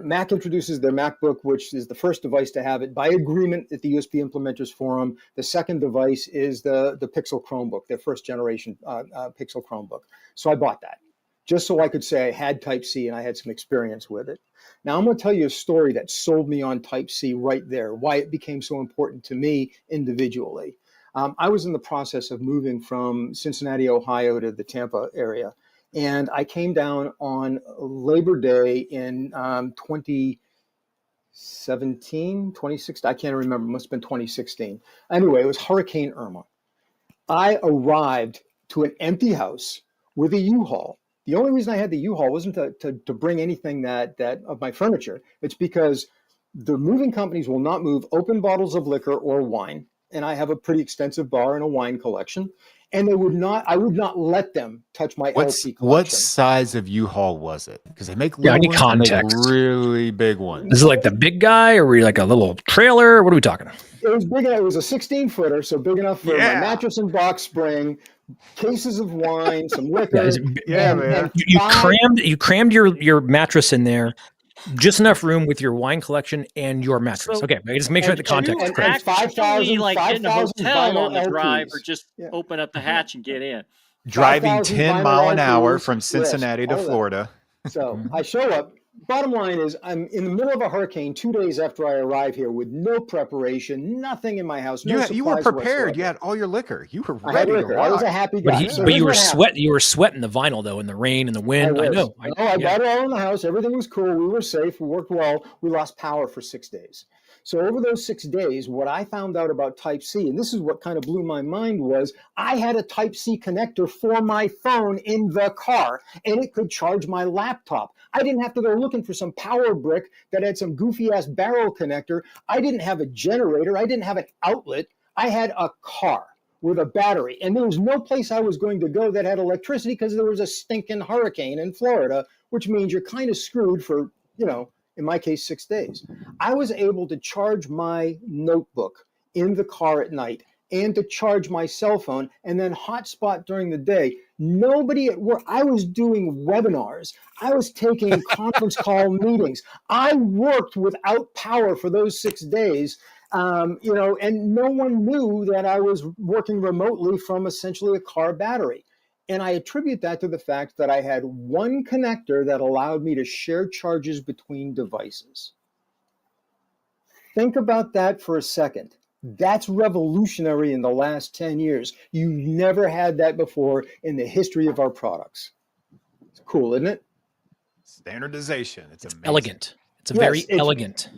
Mac introduces their MacBook, which is the first device to have it by agreement at the USB Implementers Forum. The second device is the Pixel Chromebook, their first generation Pixel Chromebook. So I bought that just so I could say I had Type-C and I had some experience with it. Now I'm going to tell you a story that sold me on Type-C right there, why it became so important to me individually. I was in the process of moving from Cincinnati, Ohio to the Tampa area. And I came down on Labor Day in 2016, I can't remember, it must have been 2016. Anyway, it was Hurricane Irma. I arrived to an empty house with a U-Haul. The only reason I had the U-Haul wasn't to bring anything that of my furniture. It's because the moving companies will not move open bottles of liquor or wine. And I have a pretty extensive bar and a wine collection. And I would not let them touch my LP collection. What size of U-Haul was it? Because they make Yeah, I little need ones and they make context. really big ones. Is it like the big guy, or were you like a little trailer? What are we talking? It was big enough. It was a 16-footer, so big enough for my mattress and box spring, cases of wine, some liquor. Man. You crammed your mattress in there, just enough room with your wine collection and your mattress. So- Okay, just make sure the context is correct. Actually, like get in a 5,000 hotel on the vinyl drive, LPs. or just open up the hatch and get in. Driving 5,000 10 vinyl mile an hour LPs, from Cincinnati yes, to all of that. Florida. So I show up. Bottom line is, I'm in the middle of a hurricane 2 days after I arrive here with no preparation, nothing in my house. No You were supplies prepared. whatsoever. You had all your liquor. You were I had ready to liquor. rock. I was a happy guy. But, So but here's you were what happened. You were sweating the vinyl though, in the rain and the wind. I know. I bought it all in the house. Everything was cool. We were safe. We worked well. We lost power for 6 days. So over those 6 days, what I found out about Type-C, and this is what kind of blew my mind, was I had a Type-C connector for my phone in the car, and it could charge my laptop. I didn't have to go looking for some power brick that had some goofy-ass barrel connector. I didn't have a generator. I didn't have an outlet. I had a car with a battery, and there was no place I was going to go that had electricity because there was a stinking hurricane in Florida, which means you're kind of screwed for, in my case, 6 days. I was able to charge my notebook in the car at night and to charge my cell phone and then hotspot during the day. Nobody at work. I was doing webinars. I was taking conference call meetings. I worked without power for those 6 days. And no one knew that I was working remotely from essentially a car battery. And I attribute that to the fact that I had one connector that allowed me to share charges between devices. Think about that for a second. That's revolutionary in the last 10 years. You never had that before in the history of our products. It's cool, isn't it? Standardization. It's amazing. Elegant. It's very elegant.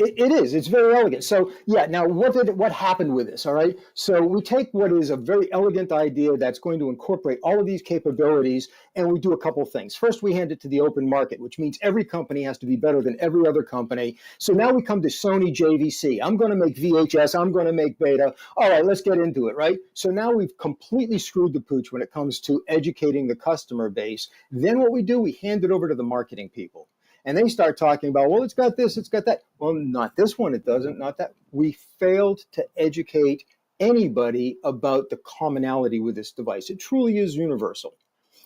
It is. It's very elegant. So yeah, now what happened with this? All right. So we take what is a very elegant idea that's going to incorporate all of these capabilities, and we do a couple of things. First, we hand it to the open market, which means every company has to be better than every other company. So now we come to Sony JVC. I'm going to make VHS. I'm going to make Beta. All right, let's get into it, right? So now we've completely screwed the pooch when it comes to educating the customer base. Then what we do, we hand it over to the marketing people. And they start talking about, well, it's got this, it's got that. Well, not this one, it doesn't, not that. We failed to educate anybody about the commonality with this device. It truly is universal.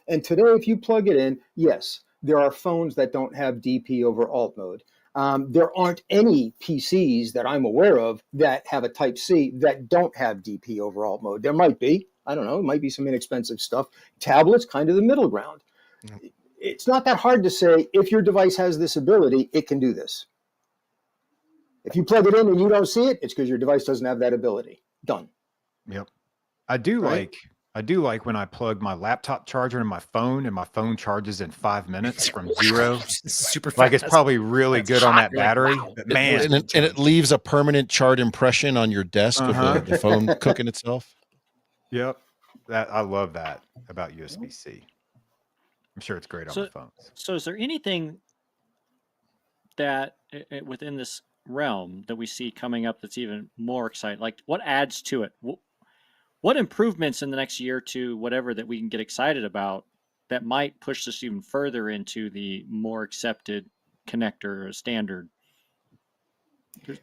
And today, if you plug it in, yes, there are phones that don't have DP over alt mode. There aren't any PCs that I'm aware of that have a Type-C that don't have DP over alt mode. There might be, I don't know, it might be some inexpensive stuff. Tablets, kind of the middle ground. Mm-hmm. It's not that hard to say, if your device has this ability, it can do this. If you plug it in and you don't see it, it's because your device doesn't have that ability. Done. Yep. I do like when I plug my laptop charger in my phone and my phone charges in 5 minutes from zero. Super fast. Like it's probably really good on that battery. Wow. But man, and it leaves a permanent charred impression on your desk of the phone cooking itself. Yep. I love that about USB-C. I'm sure it's great on the phones. So is there anything that within this realm that we see coming up that's even more exciting? Like what adds to it? What improvements in the next year or two, whatever, that we can get excited about that might push this even further into the more accepted connector or standard?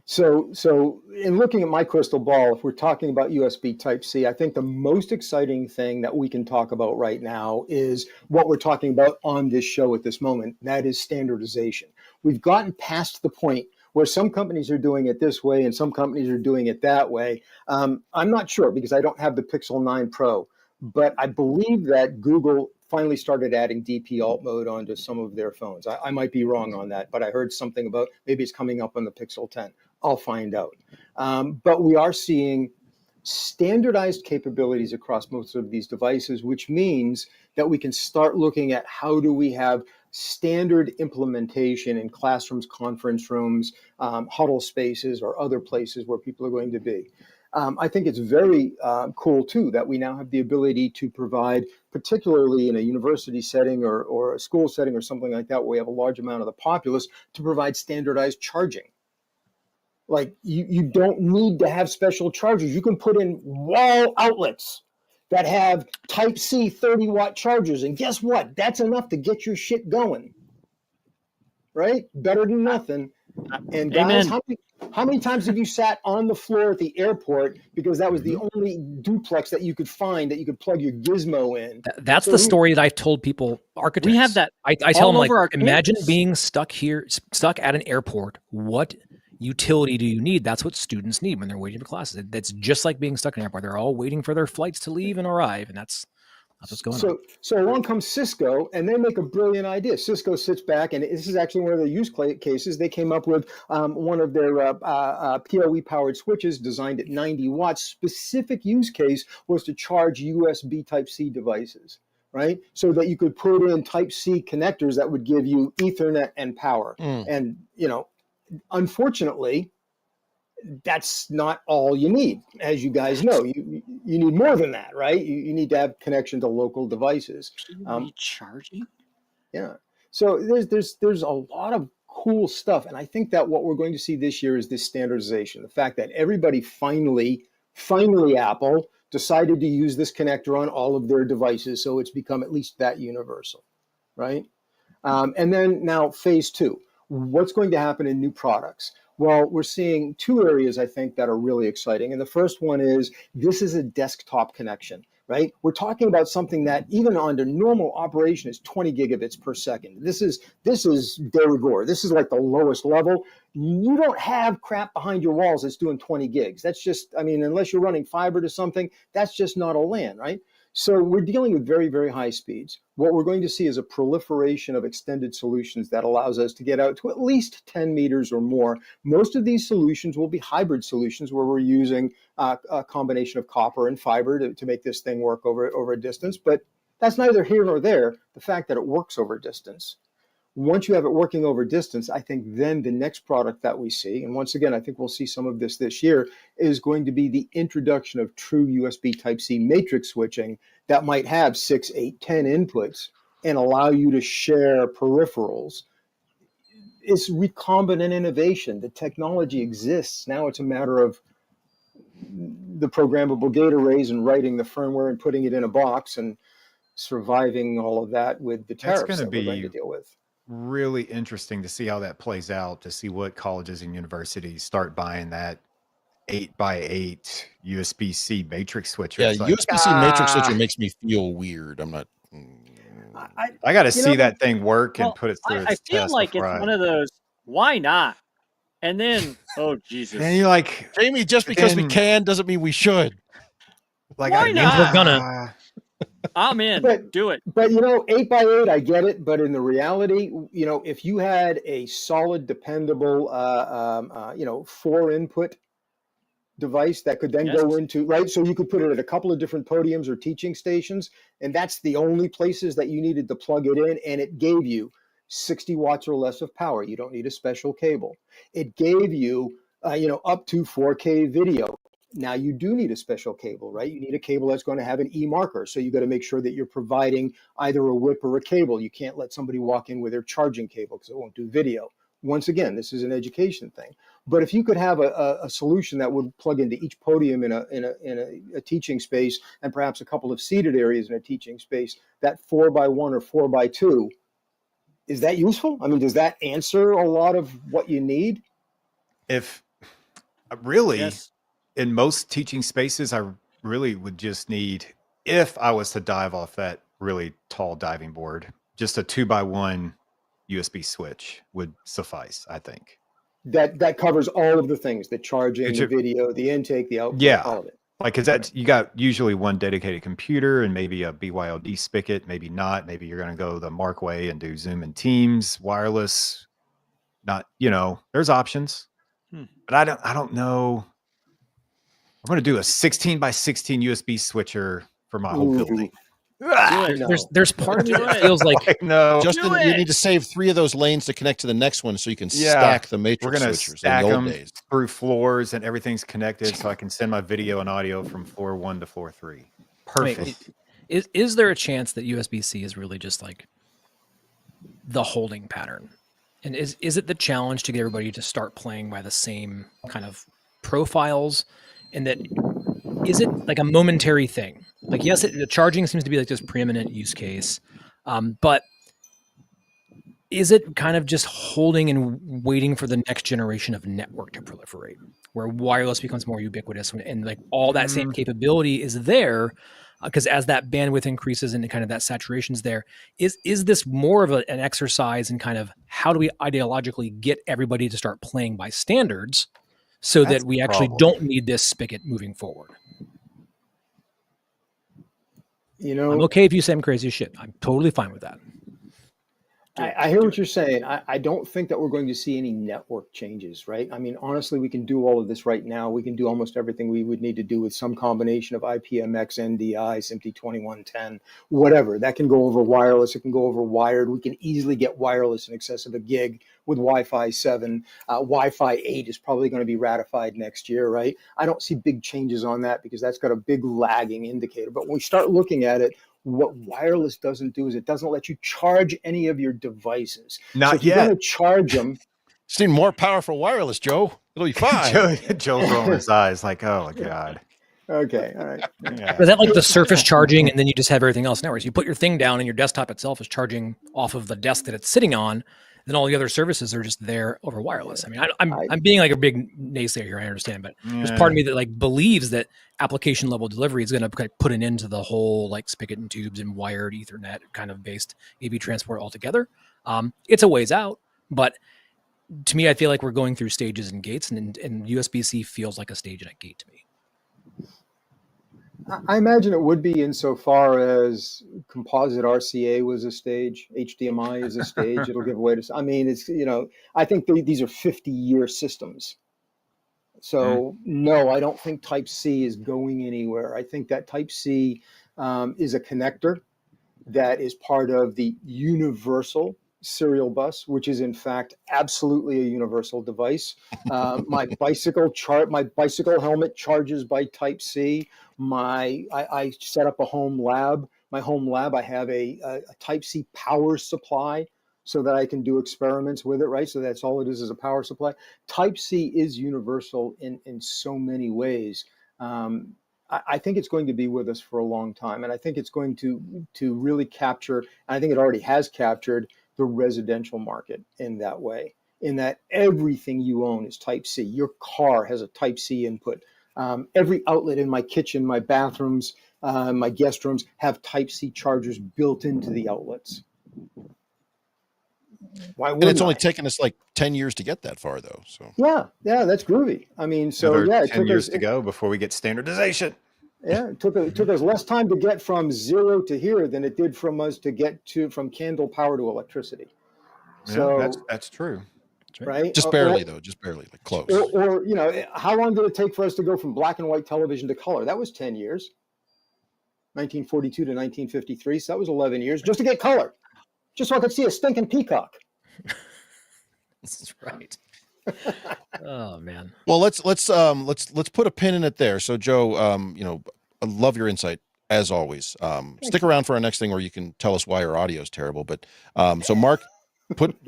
So in looking at my crystal ball, if we're talking about USB Type-C, I think the most exciting thing that we can talk about right now is what we're talking about on this show at this moment. That is standardization. We've gotten past the point where some companies are doing it this way and some companies are doing it that way. I'm not sure because I don't have the Pixel 9 Pro, but I believe that Google finally started adding DP alt mode onto some of their phones. I might be wrong on that, but I heard something about maybe it's coming up on the Pixel 10. I'll find out. But we are seeing standardized capabilities across most of these devices, which means that we can start looking at how do we have standard implementation in classrooms, conference rooms, huddle spaces, or other places where people are going to be. I think it's very cool, too, that we now have the ability to provide, particularly in a university setting or a school setting or something like that, where we have a large amount of the populace, to provide standardized charging. Like you don't need to have special chargers. You can put in wall outlets that have Type C 30-watt chargers. And guess what? That's enough to get your shit going. Right? Better than nothing. And guys, Amen. how many times have you sat on the floor at the airport because that was the only duplex that you could find that you could plug your gizmo in? That's the story that I've told people, architects. We have that I tell all them, over our like, imagine campus. being stuck at an airport. What utility do you need? That's what students need when they're waiting for classes. That's just like being stuck in an airport. They're all waiting for their flights to leave and arrive, and that's what's going on. So along comes Cisco, and they make a brilliant idea. Cisco sits back, and this is actually one of the use cases. They came up with one of their PoE-powered switches designed at 90 watts. Specific use case was to charge USB Type-C devices, right? So that you could put in Type-C connectors that would give you Ethernet and power. And, unfortunately, that's not all you need. As you guys know, you need more than that, right? You need to have connection to local devices. Charging? Yeah. So there's a lot of cool stuff. And I think that what we're going to see this year is this standardization. The fact that everybody finally Apple decided to use this connector on all of their devices. So it's become at least that universal, right? And then now phase 2, what's going to happen in new products? Well, we're seeing 2 areas, I think, that are really exciting. And the first one is this is a desktop connection, right? We're talking about something that even under normal operation is 20 gigabits per second. This is de rigueur. This is like the lowest level. You don't have crap behind your walls that's doing 20 gigs. That's just, unless you're running fiber to something, that's just not a LAN, right? So we're dealing with very, very high speeds. What we're going to see is a proliferation of extended solutions that allows us to get out to at least 10 meters or more. Most of these solutions will be hybrid solutions where we're using a combination of copper and fiber to make this thing work over a distance. But that's neither here nor there, the fact that it works over distance. Once you have it working over distance, I think then the next product that we see, and once again, I think we'll see some of this year, is going to be the introduction of true USB Type-C matrix switching that might have 6, 8, 10 inputs and allow you to share peripherals. It's recombinant innovation. The technology exists. Now it's a matter of the programmable gate arrays and writing the firmware and putting it in a box and surviving all of that with the tariffs that we're going to deal with. Really interesting to see how that plays out, to see what colleges and universities start buying that 8x8 USB-C matrix switcher. Yeah, USB-C matrix switcher makes me feel weird. I'm not. I got to see that thing work and put it through its test. I feel like it's one of those, why not? And then, oh, Jesus. And you're like, Jamie, just because we can doesn't mean we should. Like, why not? We're gonna. I'm in. Do it. But 8x8, I get it. But in the reality, if you had a solid, dependable, 4 input device that could then go into, right? So you could put it at a couple of different podiums or teaching stations, and that's the only places that you needed to plug it in, and it gave you 60 watts or less of power. You don't need a special cable. It gave you, up to 4K video. Now you do need a special cable, right? You need a cable that's going to have an E marker. So you got to make sure that you're providing either a whip or a cable. You can't let somebody walk in with their charging cable because it won't do video. Once again, this is an education thing. But if you could have a solution that would plug into each podium in a teaching space and perhaps a couple of seated areas in a teaching space, that 4x1 or 4x2, is that useful? Does that answer a lot of what you need? If really, in most teaching spaces, I really would just need, if I was to dive off that really tall diving board, just a 2x1 USB switch would suffice, I think. That covers all of the things: the charging, the video, the intake, the output, all of it. Like, because that you got usually one dedicated computer and maybe a BYOD spigot, maybe not. Maybe you're going to go the Mark way and do Zoom and Teams wireless. Not, there's options, but I don't know. I'm going to do a 16x16 USB switcher for my whole building. There's part of it that feels like Justin, you need to save 3 of those lanes to connect to the next one so you can stack the matrix We're gonna switchers stack in the old them days. through floors and everything's connected so I can send my video and audio from floor 1 to floor 3. Perfect. Is there a chance that USB-C is really just like the holding pattern? And is it the challenge to get everybody to start playing by the same kind of profiles, and that is it like a momentary thing? Like, yes, the charging seems to be like this preeminent use case, but is it kind of just holding and waiting for the next generation of network to proliferate, where wireless becomes more ubiquitous and like all that same capability is there? Because as that bandwidth increases and kind of that saturation's there, is this more of an exercise in kind of how do we ideologically get everybody to start playing by standards so that we actually don't need this spigot moving forward? You know, I'm okay if you say I'm crazy as shit. I'm totally fine with that. I hear what you're saying. I don't think that we're going to see any network changes, right? I mean, honestly, we can do all of this right now. We can do almost everything we would need to do with some combination of IPMX, NDI, SMPTE 2110, whatever. That can go over wireless. It can go over wired. We can easily get wireless in excess of a gig with Wi-Fi 7. Wi-Fi 8 is probably going to be ratified next year, right? I don't see big changes on that because that's got a big lagging indicator. But when we start looking at it, what wireless doesn't do is it doesn't let you charge any of your devices. Not so if you're yet. going to charge them. Just need more powerful wireless, Joe. It'll be fine. Joe's rolling his eyes like, oh, God. Okay, all right. Yeah. Is that like the surface charging and then you just have everything else networks? You put your thing down and your desktop itself is charging off of the desk that it's sitting on. Then all the other services are just there over wireless. I mean, I'm being like a big naysayer here, I understand, but there's part of me that like believes that application level delivery is going to put an end to the whole like spigot and tubes and wired Ethernet kind of based AV transport altogether. It's a ways out, but to me, I feel like we're going through stages and gates, and USB-C feels like a stage and a gate to me. I imagine it would be insofar as composite RCA was a stage, HDMI is a stage. It'll give way to. I mean, it's I think these are 50-year systems. So no, I don't think Type C is going anywhere. I think that Type C is a connector that is part of the universal serial bus, which is in fact absolutely a universal device. My bicycle helmet charges by Type C. I set up a home lab. My home lab, I have a Type C power supply so that I can do experiments with it, right? So that's all it is a power supply. Type C is universal in so many ways. I think it's going to be with us for a long time. And I think it's going to really capture, and I think it already has captured, the residential market in that way, in that everything you own is Type C. Your car has a Type C input. Every outlet in my kitchen, my bathrooms, my guest rooms have Type C chargers built into the outlets. Why wouldn't And it's only I? taken us like 10 years to get that far, though. So Yeah, that's groovy. I mean, so Another it 10 took years us to go before we get standardization. Yeah, it took us less time to get from zero to here than it did from us to get from candle power to electricity. So Yeah, that's true. right, just barely, though, just barely, like close. or how long did it take for us to go from black and white television to color? That was 10 years. 1942 to 1953, so that was 11 years just to get color, just so I could see a stinking peacock. That's right. Oh man. Well, let's put a pin in it there. So, Joe, I love your insight as always. Stick around for our next thing where you can tell us why our audio is terrible. But so, Mark,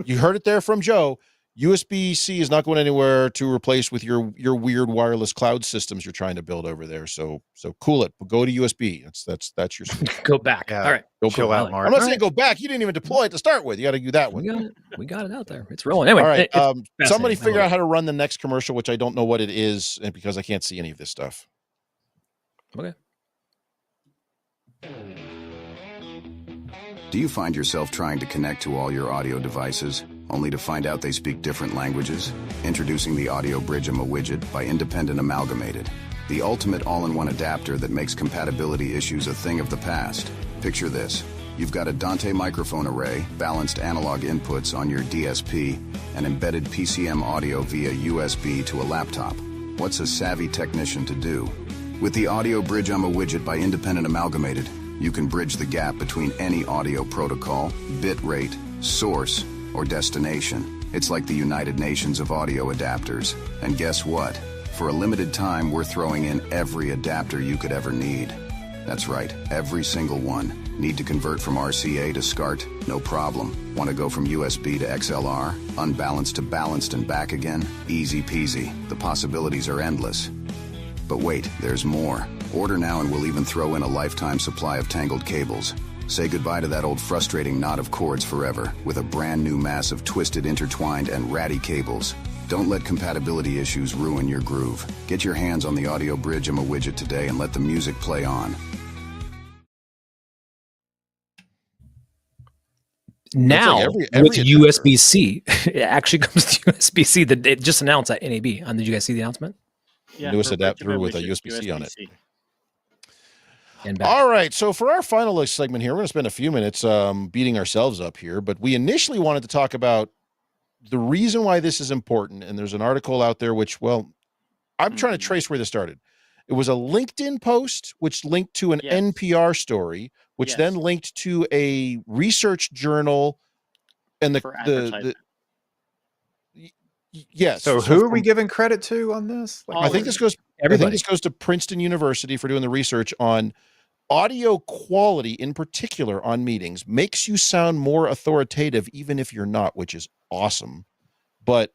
you heard it there from Joe. USB-C is not going anywhere to replace with your weird wireless cloud systems you're trying to build over there. So cool it. Go to USB. That's your Go back. Yeah. All right. Go Chill out, Mark. I'm not saying go back. You didn't even deploy it to start with. You got to do that one. We got it out there. It's rolling. Anyway, All right. it's Somebody fascinating. figure out how to run the next commercial, which I don't know what it is, and because I can't see any of this stuff. Okay. Do you find yourself trying to connect to all your audio devices, only to find out they speak different languages? Introducing the Audio Bridge widget by Independent Amalgamated, the ultimate all-in-one adapter that makes compatibility issues a thing of the past. Picture this. You've got a Dante microphone array, balanced analog inputs on your DSP, and embedded PCM audio via USB to a laptop. What's a savvy technician to do? With the Audio Bridge widget by Independent Amalgamated, you can bridge the gap between any audio protocol, bit rate, source, or destination. It's like the United Nations of audio adapters. And guess what? For a limited time, we're throwing in every adapter you could ever need. That's right, every single one. Need to convert from RCA to SCART? No problem. Want to go from USB to XLR? Unbalanced to balanced and back again? Easy peasy. The possibilities are endless. But wait, there's more. Order now and we'll even throw in a lifetime supply of tangled cables. Say goodbye to that old frustrating knot of cords forever with a brand new mass of twisted, intertwined, and ratty cables. Don't let compatibility issues ruin your groove. Get your hands on the audio bridge widget today and let the music play on. Now, every with USB-C, it actually comes to USB-C. That it just announced at NAB. Did you guys see the announcement? Yeah, Newest for adapter with a widget, USB-C on it. And back. All right, so for our final segment here, we're going to spend a few minutes beating ourselves up here, but we initially wanted to talk about the reason why this is important, and there's an article out there which, well, I'm trying to trace where this started. It was a LinkedIn post, which linked to an NPR story, which then linked to a research journal, and yes. So who are we giving credit to on this? I think this goes. Everybody. I think this goes to Princeton University for doing the research on audio quality, in particular on meetings, makes you sound more authoritative, even if you're not, which is awesome. But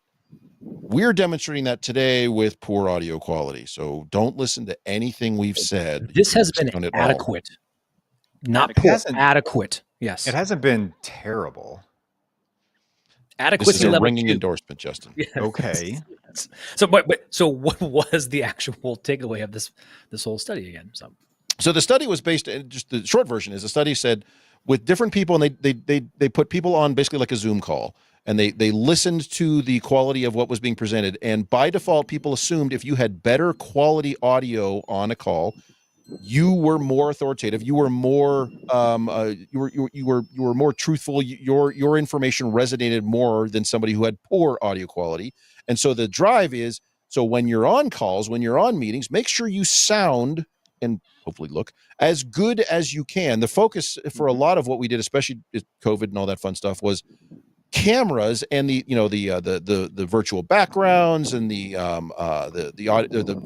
we're demonstrating that today with poor audio quality. So don't listen to anything we've said. This has been adequate. Not poor, adequate. Yes. It hasn't been terrible. Adequacy this is a level ringing 2. endorsement, Justin. Okay. So what was the actual takeaway of this whole study again? So the study was based, just the short version is the study said with different people, and they put people on basically like a Zoom call, and they listened to the quality of what was being presented. And by default, people assumed if you had better quality audio on a call, you were more authoritative. You were more you were more truthful. Your information resonated more than somebody who had poor audio quality. And so the drive is, so when you're on calls, when you're on meetings, make sure you sound and hopefully look as good as you can. The focus for a lot of what we did, especially COVID and all that fun stuff, was cameras and the virtual backgrounds and the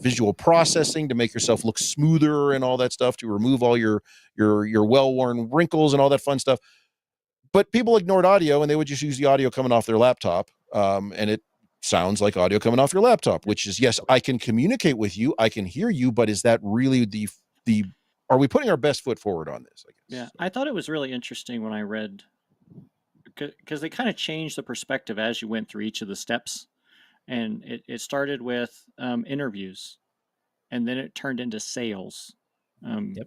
visual processing to make yourself look smoother and all that stuff, to remove all your well-worn wrinkles and all that fun stuff. But people ignored audio, and they would just use the audio coming off their laptop, and it sounds like audio coming off your laptop, which is, yes, I can communicate with you, I can hear you, but is that really the are we putting our best foot forward on this, I guess? Yeah, I thought it was really interesting when I read, because they kind of changed the perspective as you went through each of the steps. And it started with interviews, and then it turned into sales and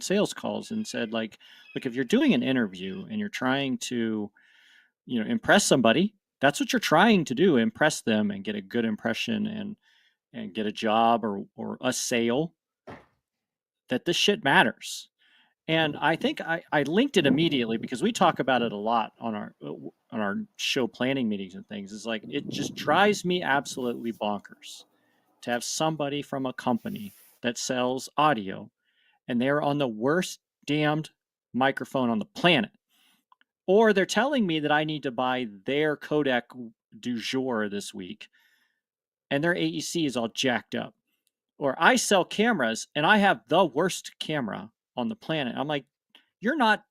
sales calls, and said, like, look, if you're doing an interview and you're trying to, impress somebody, that's what you're trying to do, impress them and get a good impression and get a job or a sale, that this shit matters. And I think I linked it immediately because we talk about it a lot on our show planning meetings and things. It's like, it just drives me absolutely bonkers to have somebody from a company that sells audio and they're on the worst damned microphone on the planet. Or they're telling me that I need to buy their codec du jour this week and their AEC is all jacked up. Or I sell cameras and I have the worst camera on the planet. I'm like, you're not,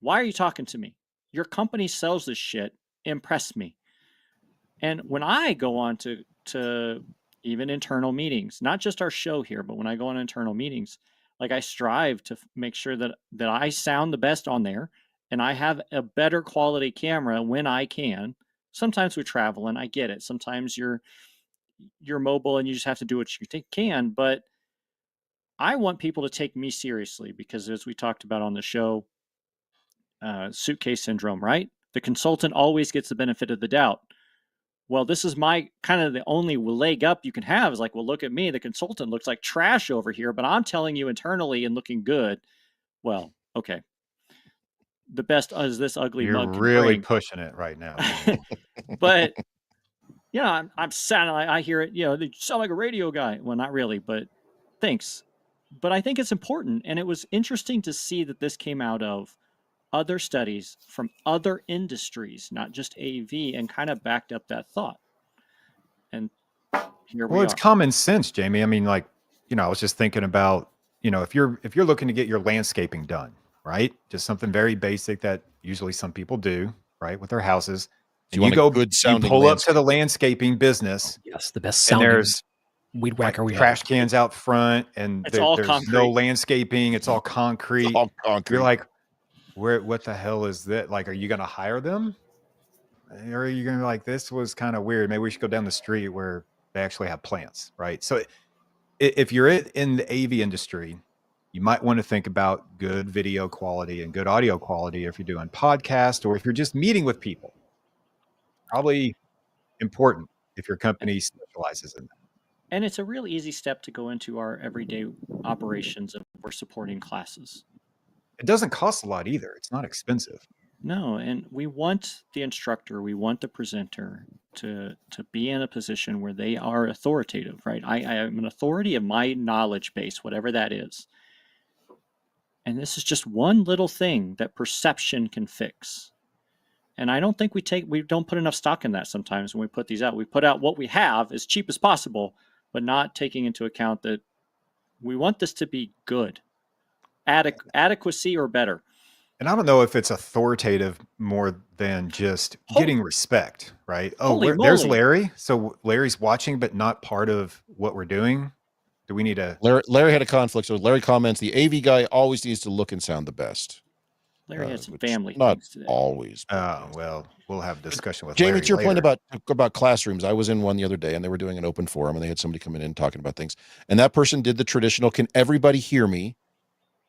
why are you talking to me? Your company sells this shit. Impress me. And when I go on to even internal meetings, not just our show here, but when I go on internal meetings, like, I strive to make sure that I sound the best on there and I have a better quality camera when I can. Sometimes we travel and I get it. Sometimes you're mobile and you just have to do what you can, but I want people to take me seriously because, as we talked about on the show, suitcase syndrome, right? The consultant always gets the benefit of the doubt. Well, this is my kind of the only leg up you can have is like, well, look at me. The consultant looks like trash over here, but I'm telling you internally and looking good. Well, okay. The best is this ugly mug. You're really pushing it right now. But I'm sad. I hear it. They sound like a radio guy. Well, not really, but thanks. But I think it's important. And it was interesting to see that this came out of other studies from other industries, not just AV, and kind of backed up that thought. And here we are. Well, it's common sense, Jamie. I mean, like, I was just thinking about, if you're looking to get your landscaping done, right? Just something very basic that usually some people do, right, with their houses. And you go, you pull up to the landscaping business. Yes, the best sounding. And there's weed whacker we trash have. cans out front, and It's all there's concrete. no landscaping. It's all concrete. It's all concrete. You're like, what the hell is that? Like, are you going to hire them? Or are you going to be like, this was kind of weird. Maybe we should go down the street where they actually have plants, right? So if you're in the AV industry, you might want to think about good video quality and good audio quality if you're doing podcast or if you're just meeting with people. Probably important if your company specializes in that. And it's a real easy step to go into our everyday operations if we're supporting classes. It doesn't cost a lot either. It's not expensive. No, and we want the instructor, we want the presenter to be in a position where they are authoritative, right? I am an authority of my knowledge base, whatever that is. And this is just one little thing that perception can fix. And I don't think we don't put enough stock in that sometimes when we put these out. We put out what we have as cheap as possible, but not taking into account that we want this to be good, adequacy or better. And I don't know if it's authoritative more than just getting respect, right? Oh, there's Larry. So Larry's watching, but not part of what we're doing. Do we need a... Larry had a conflict. So Larry comments, the AV guy always needs to look and sound the best. Larry had some family not things today. Always. Oh, well, we'll have a discussion with Jamie, Larry to your later. point about classrooms, I was in one the other day and they were doing an open forum and they had somebody coming in talking about things. And that person did the traditional, can everybody hear me?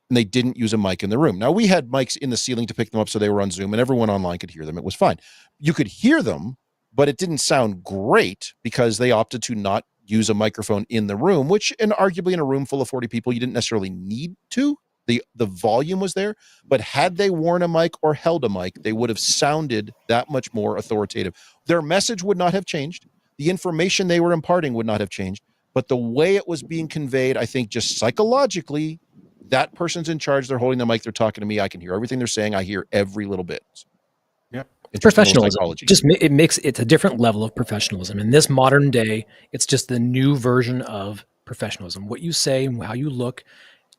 And they didn't use a mic in the room. Now, we had mics in the ceiling to pick them up so they were on Zoom and everyone online could hear them. It was fine. You could hear them, but it didn't sound great because they opted to not use a microphone in the room, which, and arguably in a room full of 40 people, you didn't necessarily need to. The volume was there, but had they worn a mic or held a mic, they would have sounded that much more authoritative. Their message would not have changed. The information they were imparting would not have changed, but the way it was being conveyed, I think just psychologically, that person's in charge. They're holding the mic. They're talking to me. I can hear everything they're saying. I hear every little bit. Yep. Professionalism. It's a different level of professionalism. In this modern day, it's just the new version of professionalism. What you say, how you look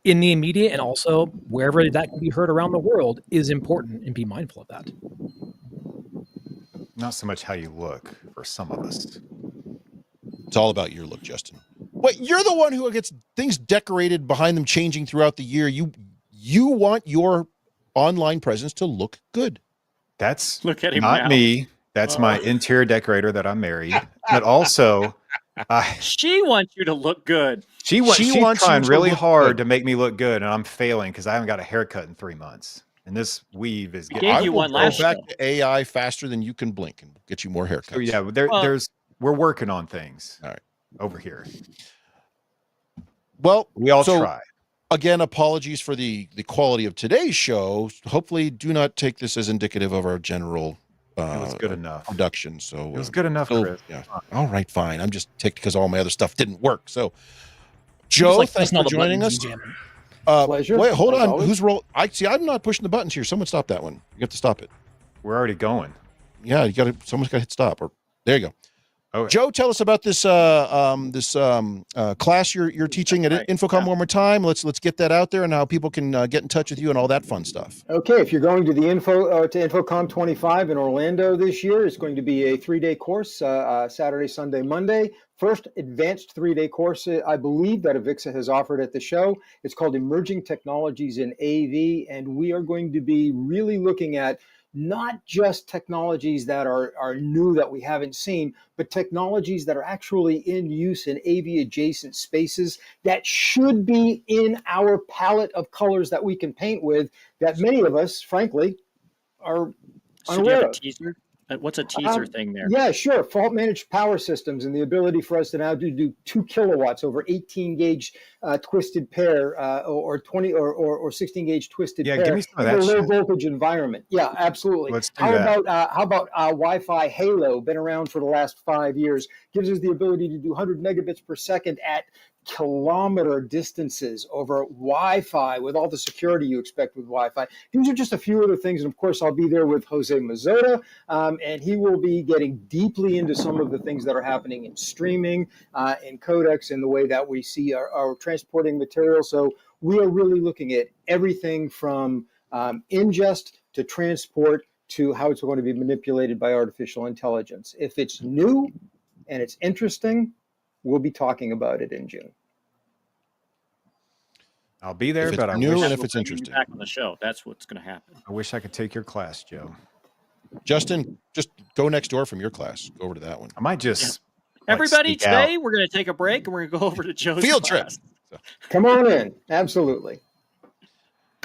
in the immediate and also wherever that can be heard around the world is important, and be mindful of that. Not so much how you look for some of us. It's all about your look, Justin. But you're the one who gets things decorated behind them changing throughout the year. You want your online presence to look good. That's Look at him not now. me. That's my interior decorator that I married. But also, she wants you to look good. she's wants trying you to really look hard good. to make me look good, and I'm failing because I haven't got a haircut in 3 months. And this weave is getting... gave I you will one go last back show. to AI faster than you can blink and get you more haircuts. So yeah, we're working on things. All right. Over here. Well, We all try. Again, apologies for the quality of today's show. Hopefully, do not take this as indicative of our general It was good enough. production. So It was good enough, Chris. Yeah. All right, fine. I'm just ticked because all my other stuff didn't work. So, Joe, thanks for joining us. Pleasure. Wait, hold as on. always. Who's roll? I'm not pushing the buttons here. Someone stop that one. You have to stop it. We're already going. Yeah, someone's got to hit stop. Or there you go. Oh, Joe, tell us about this class you're teaching at Infocom one more time. Let's get that out there and how people can get in touch with you and all that fun stuff. Okay, if you're going to the Infocom 25 in Orlando this year, it's going to be a 3-day course, Saturday, Sunday, Monday. First advanced 3-day course, I believe, that AVIXA has offered at the show. It's called Emerging Technologies in AV, and we are going to be really looking at not just technologies that are new that we haven't seen, but technologies that are actually in use in AV adjacent spaces that should be in our palette of colors that we can paint with, that many of us, frankly, are So do you have unaware a of. teaser? What's a teaser thing there? Yeah, sure. Fault managed power systems and the ability for us to now do 2 kilowatts over 18 gauge twisted pair or 20 or 16 gauge twisted pair give me some of in a that low shit. voltage environment. Yeah, absolutely. Let's do how that. about Wi-Fi Halo? Been around for the last 5 years. Gives us the ability to do 100 megabits per second at kilometer distances over Wi-Fi with all the security you expect with Wi-Fi. These are just a few other things. And of course, I'll be there with Jose Mazzotta, and he will be getting deeply into some of the things that are happening in streaming, in codecs, and the way that we see our transporting material. So we are really looking at everything from ingest to transport to how it's going to be manipulated by artificial intelligence. If it's new and it's interesting, we'll be talking about it in June. I'll be there, If it's but I new wish, and if We'll it's bring you interesting. back on the show. That's what's going to happen. I wish I could take your class, Joe. Justin, just go next door from your class. Go over to that one. I might just Everybody, sneak out. today we're going to take a break and we're going to go over to Joe's Field trip. class. Come on in. Absolutely.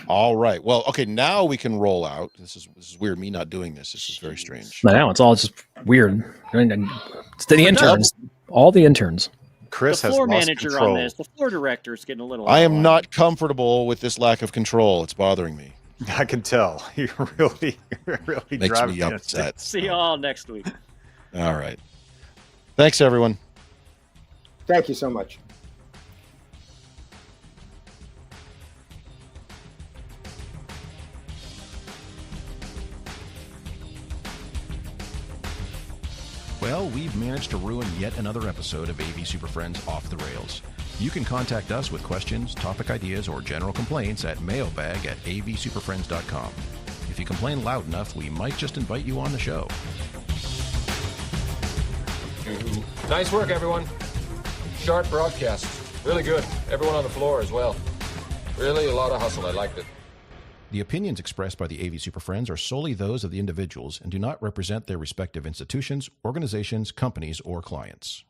All right. Well, okay. Now we can roll out. This is weird. Me not doing this. This is very strange. I know, it's all just weird. It's the interns, all the interns. Chris The has floor lost manager control. on this, the floor director is getting a little. I out of am line. not comfortable with this lack of control. It's bothering me. I can tell. You really Makes driving me upset. See you all next week. All right. Thanks, everyone. Thank you so much. Well, we've managed to ruin yet another episode of AV SuperFriends Off the Rails. You can contact us with questions, topic ideas, or general complaints at mailbag@avsuperfriends.com. If you complain loud enough, we might just invite you on the show. Nice work, everyone. Sharp broadcast. Really good. Everyone on the floor as well. Really a lot of hustle. I liked it. The opinions expressed by the AV SuperFriends are solely those of the individuals and do not represent their respective institutions, organizations, companies, or clients.